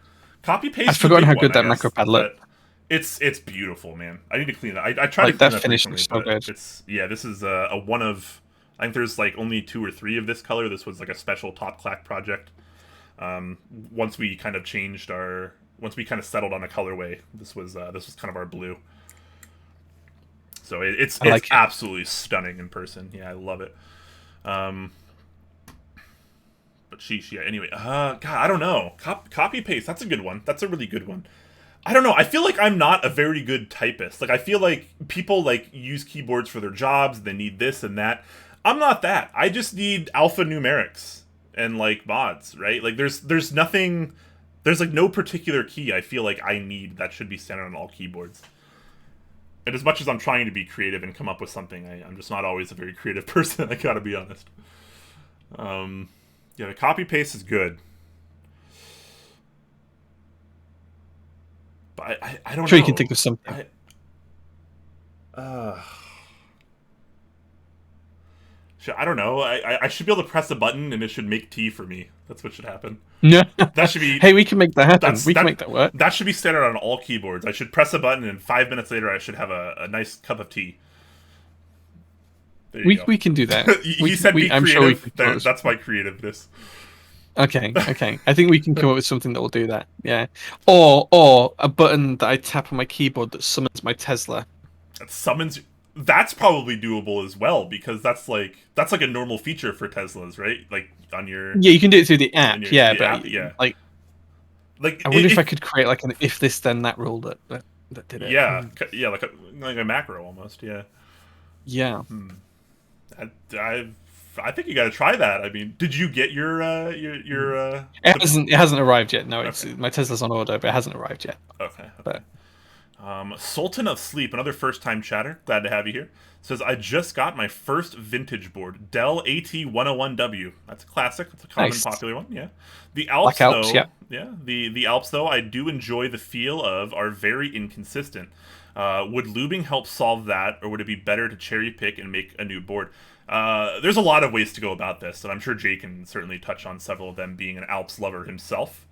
copy I've paste is a forgotten big how one, good I that macro guess. pad But looked. it's beautiful, man. I need to clean that. I tried to Like clean that up finish recently, looks so but good. it's yeah. This is a one of. I think there's like only 2 or 3 of this color. This was like a special top clack project. Once we kind of changed our, once we kind of settled on a colorway, this was kind of our blue. So I it's like it. absolutely stunning in person. Yeah, I love it. Um, but sheesh, yeah. Anyway, God, I don't know. Copy paste. That's a good one. That's a really good one. I don't know. I feel like I'm not a very good typist. Like I feel like people like use keyboards for their jobs. They need this and that. I'm not that. I just need alphanumerics and like mods, right? Like there's nothing There's like no particular key I feel like I need that should be standard on all keyboards. And as much as I'm trying to be creative and come up with something, I'm just not always a very creative person. I gotta be honest. Um, yeah, the copy paste is good, but I I'm don't sure you can know. think of something. I uh, I don't know. I should be able to press a button and it should make tea for me. That's what should happen. No. That should be Hey, we can make that happen. that's We can make that work. that should be standard on all keyboards. I should press a button and 5 minutes later I should have a nice cup of tea. There you go. We can do that. He said be I'm sure we creative. can come up with That's my something. creativeness. Okay, okay. I think we can come up with something that will do that. Yeah. Or a button that I tap on my keyboard that summons my Tesla. That summons. That's probably doable as well because that's like a normal feature for Teslas, right? Like on your Yeah, you can do it through the in app. your Yeah, the but app, yeah. like, Like I wonder if I could create like an if this then that rule that did it. yeah, yeah, like a macro almost, yeah. Yeah. I, I, I think you got to try that. I mean, did you get It hasn't arrived yet. No, it's Okay, my Tesla's on order, but it hasn't arrived yet. okay, okay. But Sultan of Sleep, another first-time chatter. Glad to have you here. Says I just got my first vintage board, Dell AT101W. That's a classic. That's a common, nice. popular one. Yeah. The Alps, Black Alps, though, yeah. yeah. The Alps, though, I do enjoy the feel of are very inconsistent. Would lubing help solve that, or would it be better to cherry pick and make a new board? There's a lot of ways to go about this, and I'm sure Jay can certainly touch on several of them, being an Alps lover himself.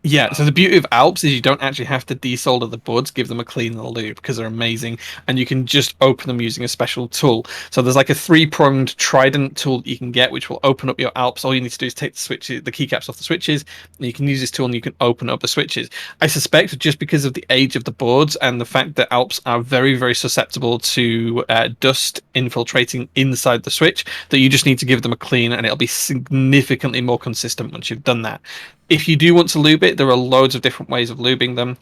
Yeah, so the beauty of Alps is you don't actually have to desolder the boards, give them a clean lube because they're amazing, and you can just open them using a special tool. So there's like a three-pronged trident tool that you can get, which will open up your Alps. All you need to do is take the switches, the keycaps off the switches, and you can use this tool and you can open up the switches. I suspect just because of the age of the boards and the fact that Alps are very, very susceptible to dust infiltrating inside the switch, that you just need to give them a clean, and it'll be significantly more consistent once you've done that. If you do want to lube it, there are loads of different ways of lubing them.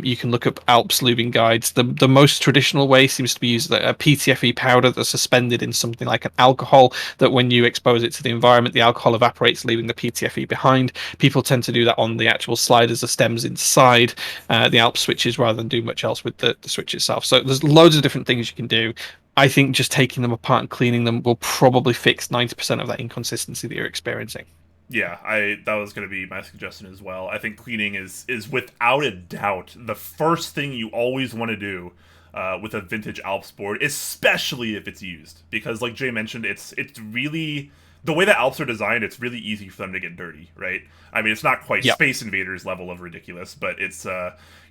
You can look up Alps lubing guides. The most traditional way seems to be used a PTFE powder that's suspended in something like an alcohol. That when you expose it to the environment, the alcohol evaporates, leaving the PTFE behind. People tend to do that on the actual sliders, the stems inside the Alps switches, rather than do much else with the switch itself. So there's loads of different things you can do. I think just taking them apart and cleaning them will probably fix 90% of that inconsistency that you're experiencing. Yeah, I that was going to be my suggestion as well. I think cleaning is without a doubt the first thing you always want to do with a vintage Alps board, especially if it's used, because like Jay mentioned, it's really the way that Alps are designed. It's really easy for them to get dirty, right? I mean, it's not quite Yeah. Space Invaders level of ridiculous, but it's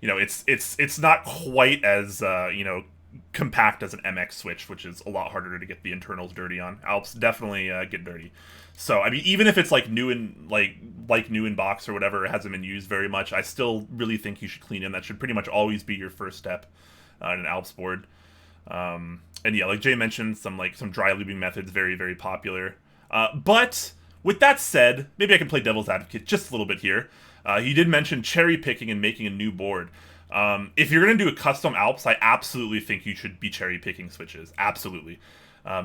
it's not quite as compact as an MX switch, which is a lot harder to get the internals dirty on. Alps definitely get dirty. So I mean, even if it's like new in like new in box or whatever, it hasn't been used very much, I still really think you should clean them. That should pretty much always be your first step in an Alps board. And yeah, like Jay mentioned, some dry lubing methods, very very popular. But with that said, maybe I can play devil's advocate just a little bit here. He did mention cherry picking and making a new board. If you're going to do a custom Alps, I absolutely think you should be cherry picking switches. Absolutely.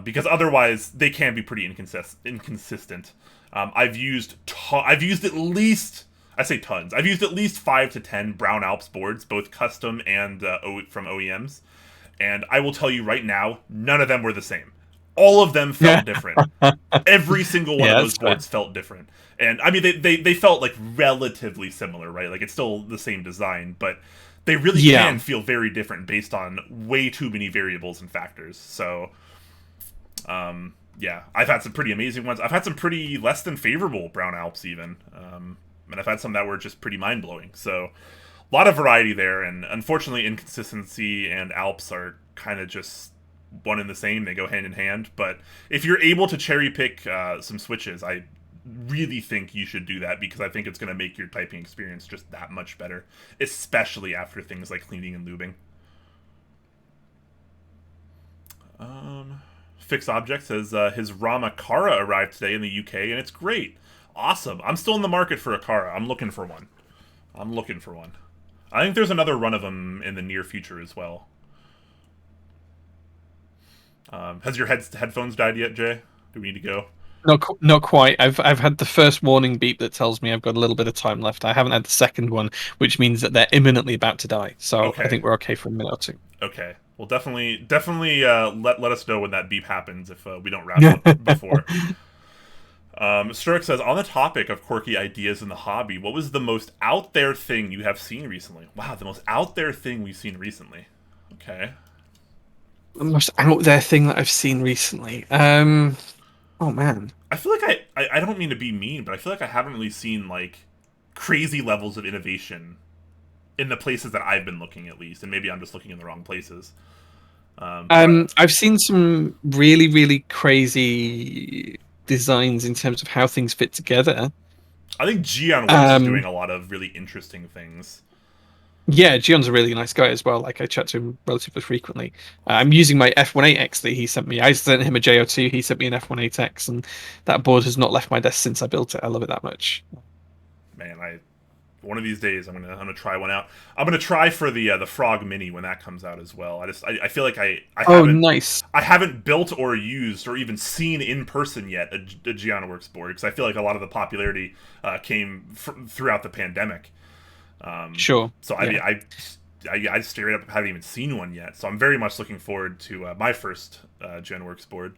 Because otherwise they can be pretty inconsistent. I've used at least, I say tons. I've used at least 5 to 10 Brown Alps boards, both custom and from OEMs. And I will tell you right now, none of them were the same. All of them felt different. Every single one Yeah, of that's those fair. boards felt different. And I mean, they felt like relatively similar, right? Like it's still the same design, but they really Yeah. can feel very different based on way too many variables and factors. So, yeah, I've had some pretty amazing ones. I've had some pretty less than favorable Brown Alps even, and I've had some that were just pretty mind blowing. So, a lot of variety there, and unfortunately, inconsistency and Alps are kind of just one and the same. They go hand in hand. But if you're able to cherry pick some switches, I really think you should do that because I think it's going to make your typing experience just that much better, especially after things like cleaning and lubing. Fix Object says his Rama Kara arrived today in the UK, and it's great. Awesome. I'm still in the market for a Kara. I'm looking for one. I think there's another run of them in the near future as well. Has your headphones died yet, Jay? Do we need to go? Not quite. I've had the first warning beep that tells me I've got a little bit of time left. I haven't had the second one, which means that they're imminently about to die. So I Okay, think we're okay for a minute or two. okay. Well, definitely let us know when that beep happens if we don't wrap up before. Sturk says, on the topic of quirky ideas in the hobby, what was the most out there thing you have seen recently? Wow, the most out there thing we've seen recently. Okay. The most out there thing that I've seen recently. Oh man. I feel like I don't mean to be mean, but I feel like I haven't really seen like crazy levels of innovation in the places that I've been looking, at least, and maybe I'm just looking in the wrong places. But I've seen some really, really crazy designs in terms of how things fit together. I think Gion Works is doing Um, a lot of really interesting things. yeah, Gion's a really nice guy as well. Like I chat to him relatively frequently. I'm using my F18X that he sent me. I sent him a JO2. He sent me an F18X, and that board has not left my desk since I built it. I love it that much. Man, I one of these days I'm gonna try one out. I'm gonna try for the Frog Mini when that comes out as well. I feel like Oh, nice. I haven't built or used or even seen in person yet a Gion Works board because I feel like a lot of the popularity came throughout the pandemic. Sure. So I mean Yeah. I straight up haven't even seen one yet. So I'm very much looking forward to my first GenWorks board.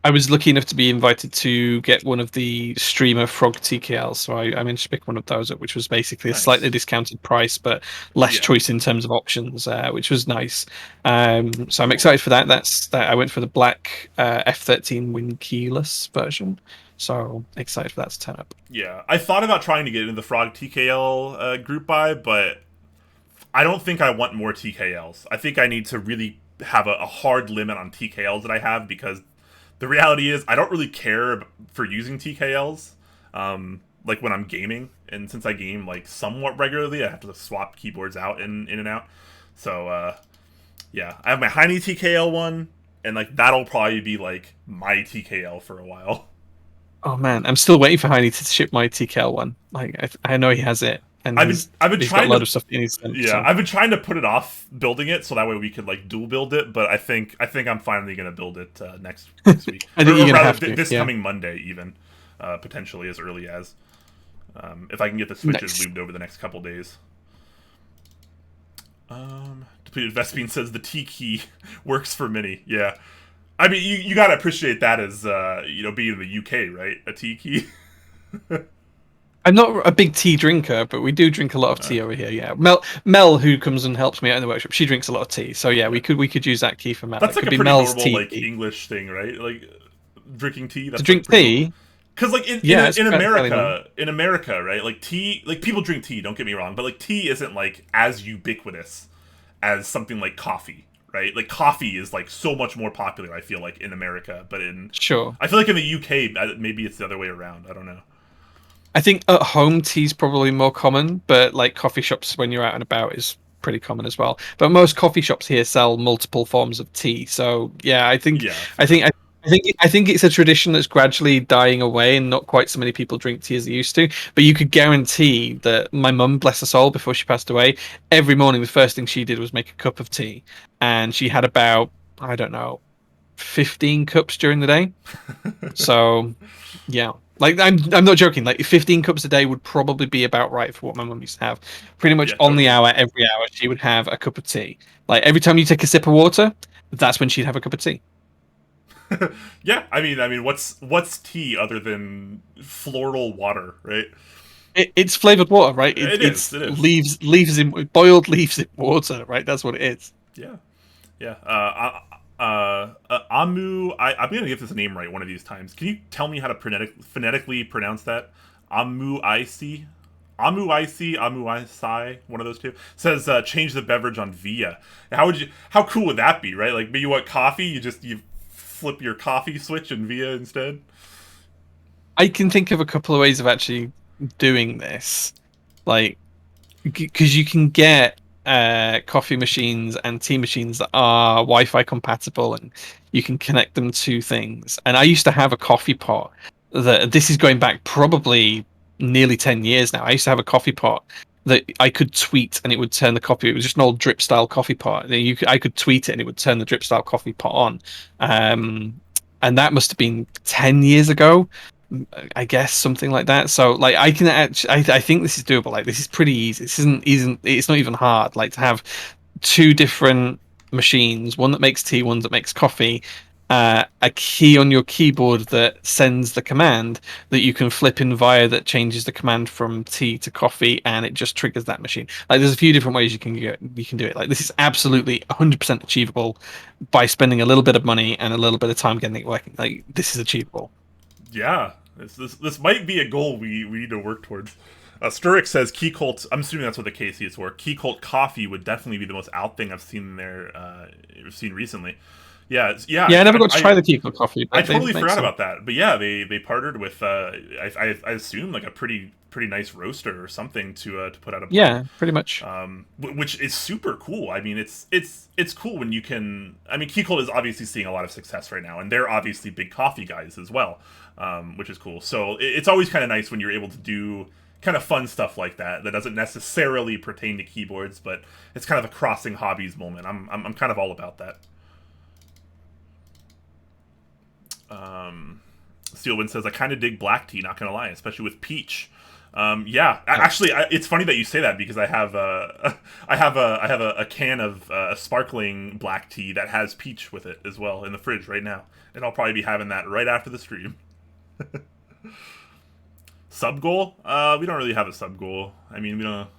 I was lucky enough to be invited to get one of the streamer Frog TKLs, so I managed to pick one of those up, which was basically a slightly Nice. discounted price, but less Yeah. choice in terms of options, which was nice. So I'm excited for that. That's that. I went for the black F13 wing keyless version, so excited for that to turn up. Yeah. I thought about trying to get into the Frog TKL group buy, but I don't think I want more TKLs. I think I need to really have a hard limit on TKLs that I have because the reality is I don't really care for using TKLs. Like when I'm gaming, and since I game like somewhat regularly, I have to swap keyboards out in and out. So yeah, I have my Heine TKL one, and like that'll probably be like my TKL for a while. Oh man, I'm still waiting for Heine to ship my TKL one. Like I know he has it, and I've been he's got a trying lot to of stuff he needs to send. yeah, So I've been trying to put it off building it so that way we could like dual build it. But I think I'm finally gonna build it next week, I think you're or gonna rather have to. this Yeah, coming Monday even, potentially as early as if I can get the switches nice. lubed over the next couple days. Depleted Vespine says the T key works for Mini. Yeah, I mean you gotta appreciate that as being in the UK, right? A T key. I'm not a big tea drinker, but we do drink a lot of tea over here. Yeah, Mel, who comes and helps me out in the workshop, she drinks a lot of tea. So yeah, Yeah, we could use that key for Mel. that's It like could a be pretty Mel's normal tea like key. English thing, right? Like drinking tea. To That's like drink pretty normal. tea, Because like yeah, it's in fairly normal. America, right? Like tea, like people drink tea. Don't get me wrong, but like tea isn't like as ubiquitous as something like coffee, right? Like coffee is like so much more popular. I feel like in America, but Sure. I feel like in the UK, maybe it's the other way around. I don't know. I think at home tea's probably more common, but like coffee shops when you're out and about is pretty common as well. But most coffee shops here sell multiple forms of tea. So yeah, Yeah, I fair. think I think it's a tradition that's gradually dying away, and not quite so many people drink tea as they used to. But you could guarantee that my mum, bless her soul, before she passed away, every morning the first thing she did was make a cup of tea, and she had about, I don't know, 15 cups during the day. So, yeah, like I'm not joking. Like 15 cups a day would probably be about right for what my mum used to have. Pretty much Yeah, on the totally. hour, every hour, she would have a cup of tea. Like every time you take a sip of water, that's when she'd have a cup of tea. Yeah, I mean, what's tea other than floral water, right? It's flavored water, right? It is. It's It is. leaves in boiled leaves in water, right? That's what it is. Yeah. Yeah. Amu. I'm gonna get this name right one of these times. Can you tell me how to phonetically pronounce that? Amu Icy. Amu Icy, Amu Isai, one of those two says change the beverage on Via. How cool would that be, right? Like, maybe you want coffee, you flip your coffee switch and Via instead. I can think of a couple of ways of actually doing this. Like because you can get coffee machines and tea machines that are Wi-Fi compatible, and you can connect them to things. And I used to have a coffee pot that this is going back probably nearly 10 years now. I used to have a coffee pot that I could tweet and it would turn the coffee. It was just an old drip style coffee pot. I could tweet it and it would turn the drip style coffee pot on. Um, and that must have been 10 years ago. I guess something like that. So like I can actually, I think this is doable. Like this is pretty easy. This isn't it's not even hard. Like to have two different machines, one that makes tea, one that makes coffee, a key on your keyboard that sends the command that you can flip in via that changes the command from tea to coffee, and it just triggers that machine. Like there's a few different ways you can do it. Like this is absolutely 100% achievable by spending a little bit of money and a little bit of time getting it working. Like this is achievable. Yeah, this might be a goal we need to work towards. Sturrick says Key Colt. I'm assuming that's what the KC is for. Key Colt coffee would definitely be the most out thing I've seen there. Seen recently. Yeah, yeah. Yeah, I never got to try the Kiko coffee, I but they totally make forgot some. about that. But yeah, they partnered with I assume like a pretty nice roaster or something to put out a blend, Yeah, pretty much. which is super cool. I mean, it's cool when you can. I mean, Key Colt is obviously seeing a lot of success right now, and they're obviously big coffee guys as well, which is cool. So it's always kind of nice when you're able to do kind of fun stuff like that that doesn't necessarily pertain to keyboards, but it's kind of a crossing hobbies moment. I'm kind of all about that. Steelwind says, I kind of dig black tea, not gonna lie, especially with peach. Yeah, actually, it's funny that you say that because I have a can of sparkling black tea that has peach with it as well in the fridge right now, and I'll probably be having that right after the stream. Sub goal? We don't really have a sub goal. I mean, we don't.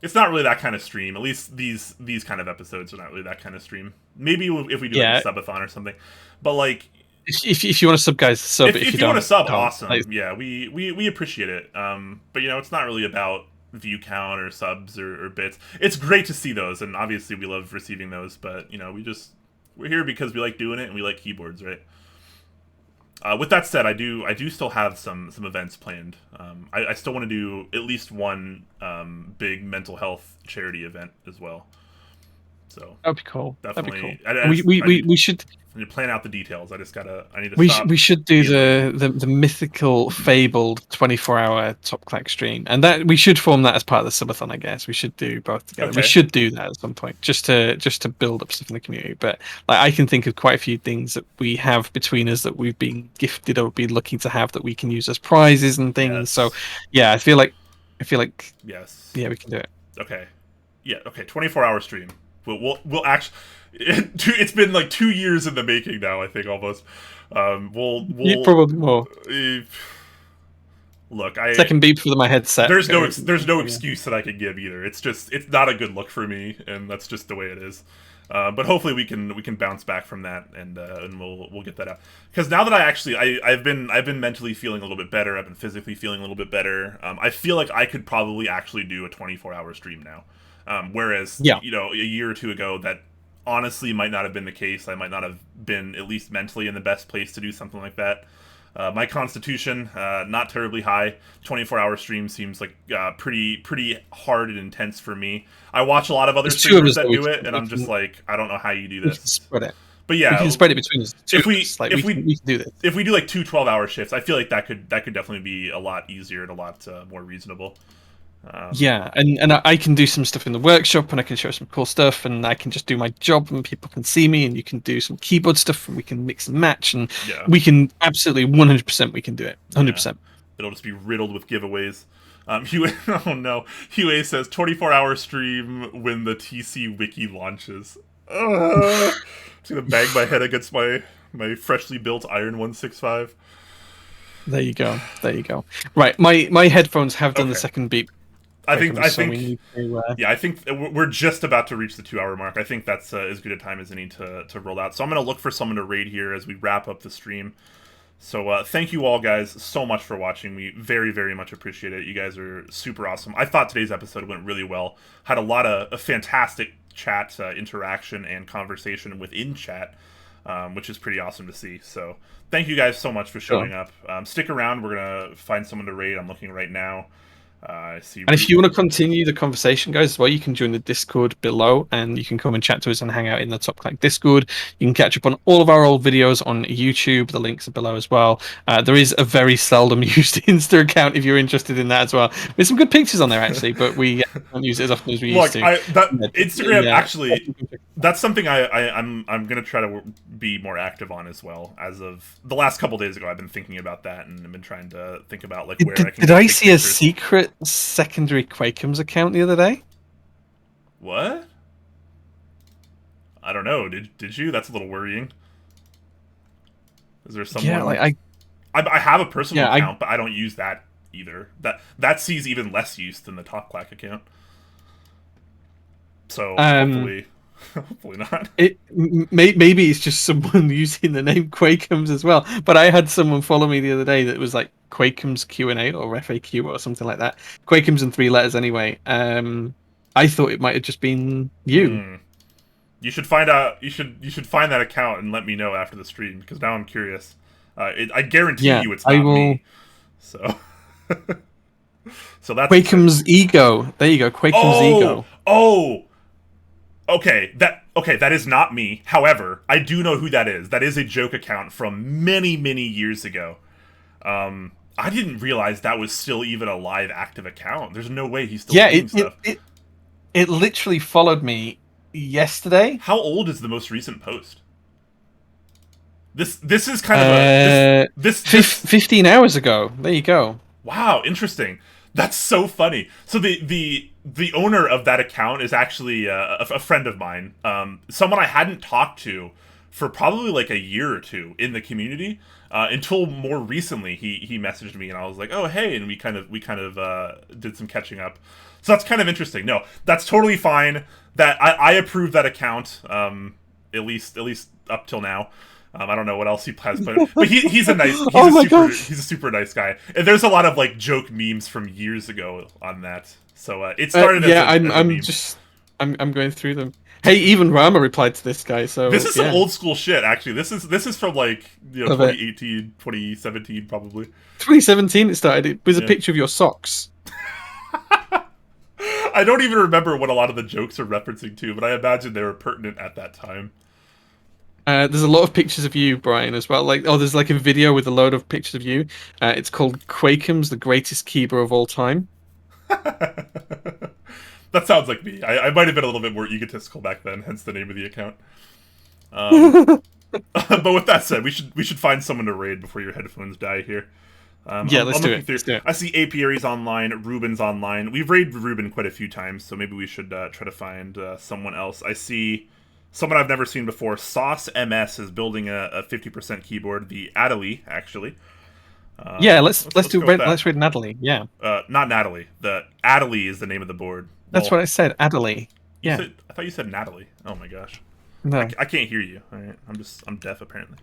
It's not really that kind of stream. At least these kind of episodes are not really that kind of stream. Maybe if we do like Yeah, a subathon or something, but like if you want to sub, guys, sub. If if you you want to don't, sub, don't. Like, awesome. Yeah, we appreciate it. But it's not really about view count or subs or bits. It's great to see those, and obviously we love receiving those. But we're here because we like doing it and we like keyboards, right? With that said, I do still have some events planned. I still want to do at least one big mental health charity event as well. So that'd be cool. That'd be cool. definitely, We should I need to plan out the details. I need to stop we should do being lazy. the mythical fabled 24-hour top clack stream, and that we should form that as part of the subathon. I guess we should do both together. We Okay. should do that at some point, just to build up stuff in the community. But like I can think of quite a few things that we have between us that we've been gifted or been looking to have that we can use as prizes and things. So Yes. yeah, I feel like Yes. yeah, we can do it. Okay. Yeah. Okay. 24-hour stream. We'll actually. It's been like 2 years in the making now. I think almost. You We'll probably more. uh, look. I Second beep for my headset. there's no excuse that I can give either. It's not a good look for me, and that's just the way it is. But hopefully we can bounce back from that, and we'll get that out. Because now that I've been mentally feeling a little bit better. I've been physically feeling a little bit better. I feel like I could probably actually do a 24-hour stream now. Whereas Yeah. a year or two ago, that honestly might not have been the case. I might not have been at least mentally in the best place to do something like that. My constitution, not terribly high. 24-hour stream seems like pretty hard and intense for me. I watch a lot of other There's two of streamers us that that do it, and I'm just like, I don't know how you do we can this. spread it. But We can yeah, spread it between us. Two if of we us. Like if we we can do this. if we do like two 12-hour shifts, I feel like that could definitely be a lot easier and a lot more reasonable. Yeah, and I can do some stuff in the workshop, and I can show some cool stuff, and I can just do my job, and people can see me, and you can do some keyboard stuff, and we can mix and match, and Yeah, we can absolutely 100% we can do it. yeah. 100%. It'll just be riddled with giveaways. Hue, oh no, Hue says 24-hour stream when the TC wiki launches. I'm just gonna bang my head against my freshly built Iron 165. There you go. There you go. Right, my headphones have done the Okay, second beep. I think I So we think need to. yeah, I think we're just about to reach the 2-hour mark. I think that's as good a time as any to roll out. So I'm gonna look for someone to raid here as we wrap up the stream. So thank you all guys so much for watching. We very, very much appreciate it. You guys are super awesome. I thought today's episode went really well. Had a lot of fantastic chat interaction and conversation within chat, which is pretty awesome to see. So thank you guys so much for showing up. Stick around. We're going to find someone to raid. I'm looking right now. I see. And if you want to continue the conversation, guys, as well, you can join the Discord below and you can come and chat to us and hang out in the Top Clack Discord. You can catch up on all of our old videos on YouTube. The links are below as well. There is a very seldom used Insta account if you're interested in that as well. There's some good pictures on there, actually, but we don't use it as often as we used Look, to. I that Yeah, Instagram actually, that's something I'm gonna try to be more active on as well. As of the last couple days ago, I've been thinking about that and I've been trying to think about like where I can Did go I take see a pictures. secret secondary Quakems account the other day? What? I don't know. Did you? That's a little worrying. Is there Yeah, like someone? I have a personal yeah, I account, but I don't use that either. That sees even less use than the Top Clack account. So um hopefully, hopefully not. maybe it's just someone using the name Quakems as well. But I had someone follow me the other day that was like Quakems Q&A or FAQ or something like that. Quakems in 3 letters anyway. I thought it might have just been you. Hmm. You should find out. You should find that account and let me know after the stream because now I'm curious. I guarantee Yeah, you it's I not will. me. So, so that's exciting. Quakems Ego. There you go. Quakems Oh, Ego. oh. Okay. That is not me. However, I do know who that is. That is a joke account from many years ago. I didn't realize that was still even a live active account. There's no way he's still Yeah, doing stuff. it literally followed me yesterday. How old is the most recent post? This is kind of a this 15 hours ago. There you go. wow, interesting. That's so funny. So the owner of that account is actually a friend of mine. Someone I hadn't talked to for probably like a year or two in the community until more recently. He messaged me and I was like, oh hey, and we kind of did some catching up. So that's kind of interesting. No, that's totally fine. That I approve that account. At least up till now. I don't know what else he has planned, but he's a nice, Oh my gosh. he's a super nice guy. And there's a lot of like joke memes from years ago on that. So it started Yeah, as a meme. I'm going through them. Hey, even Rama replied to this guy, This so is some yeah. old school shit. Actually, this is from like Love it. 2018, 2017 probably. 2017 it started. It was a Yeah, picture of your socks. I don't even remember what a lot of the jokes are referencing to, but I imagine they were pertinent at that time. There's a lot of pictures of you, Brian, as well. Like, oh, there's like a video with a load of pictures of you. It's called Quakems, the greatest keeper of all time. That sounds like me. I might have been a little bit more egotistical back then, hence the name of the account. Um, but with that said, we should find someone to raid before your headphones die here. Yeah, I'm let's do looking it. through. Let's do it. I see Apiary's online, Ruben's online. We've raided Ruben quite a few times, so maybe we should try to find someone else. I see someone I've never seen before. Sauce MS is building a 50% keyboard. The Adelie, actually. Yeah, let's Let's do go with let's that. read Natalie. Yeah, Not Natalie. The Adelie is the name of the board. that's Well, what I said. Adelie. you Yeah, said I thought you said Natalie. Oh my gosh. no, I can't hear you. All right, I'm deaf apparently.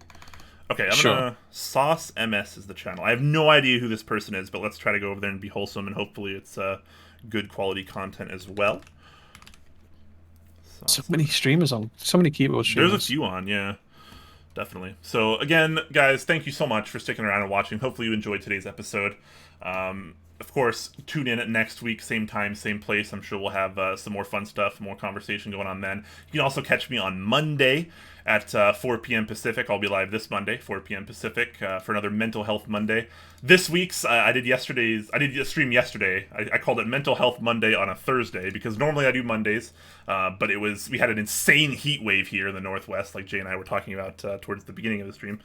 Okay, I'm sure. gonna Sauce MS is the channel. I have no idea who this person is, but let's try to go over there and be wholesome, and hopefully it's good quality content as well. So Sauce many MS. streamers on, so many keyboard There's a streamers. few on, yeah, definitely. So again, guys, thank you so much for sticking around and watching. Hopefully you enjoyed today's episode. Of course, tune in at next week, same time, same place. I'm sure we'll have some more fun stuff, more conversation going on then. You can also catch me on Monday at 4 p.m. Pacific. I'll be live this Monday, 4 p.m. Pacific, for another Mental Health Monday. This week's, I did a stream yesterday. I called it Mental Health Monday on a Thursday because normally I do Mondays, but we had an insane heat wave here in the Northwest, like Jay and I were talking about towards the beginning of the stream.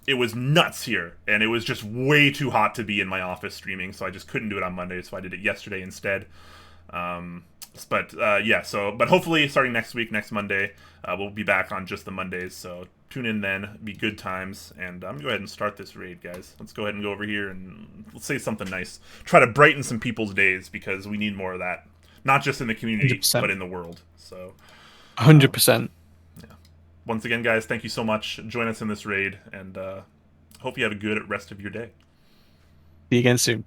It was nuts here, and it was just way too hot to be in my office streaming, so I just couldn't do it on Monday, so I did it yesterday instead. But hopefully starting next week, next Monday, we'll be back on just the Mondays, so tune in then, be good times, and I'm gonna go ahead and start this raid, guys. Let's go ahead and go over here and let's say something nice. Try to brighten some people's days, because we need more of that. Not just in the community, 100%. but in the world, so... 100%. Once again, guys, thank you so much. Join us in this raid, and hope you have a good rest of your day. See you again soon.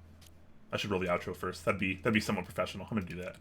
I should roll the outro first. That'd be somewhat professional. I'm gonna do that.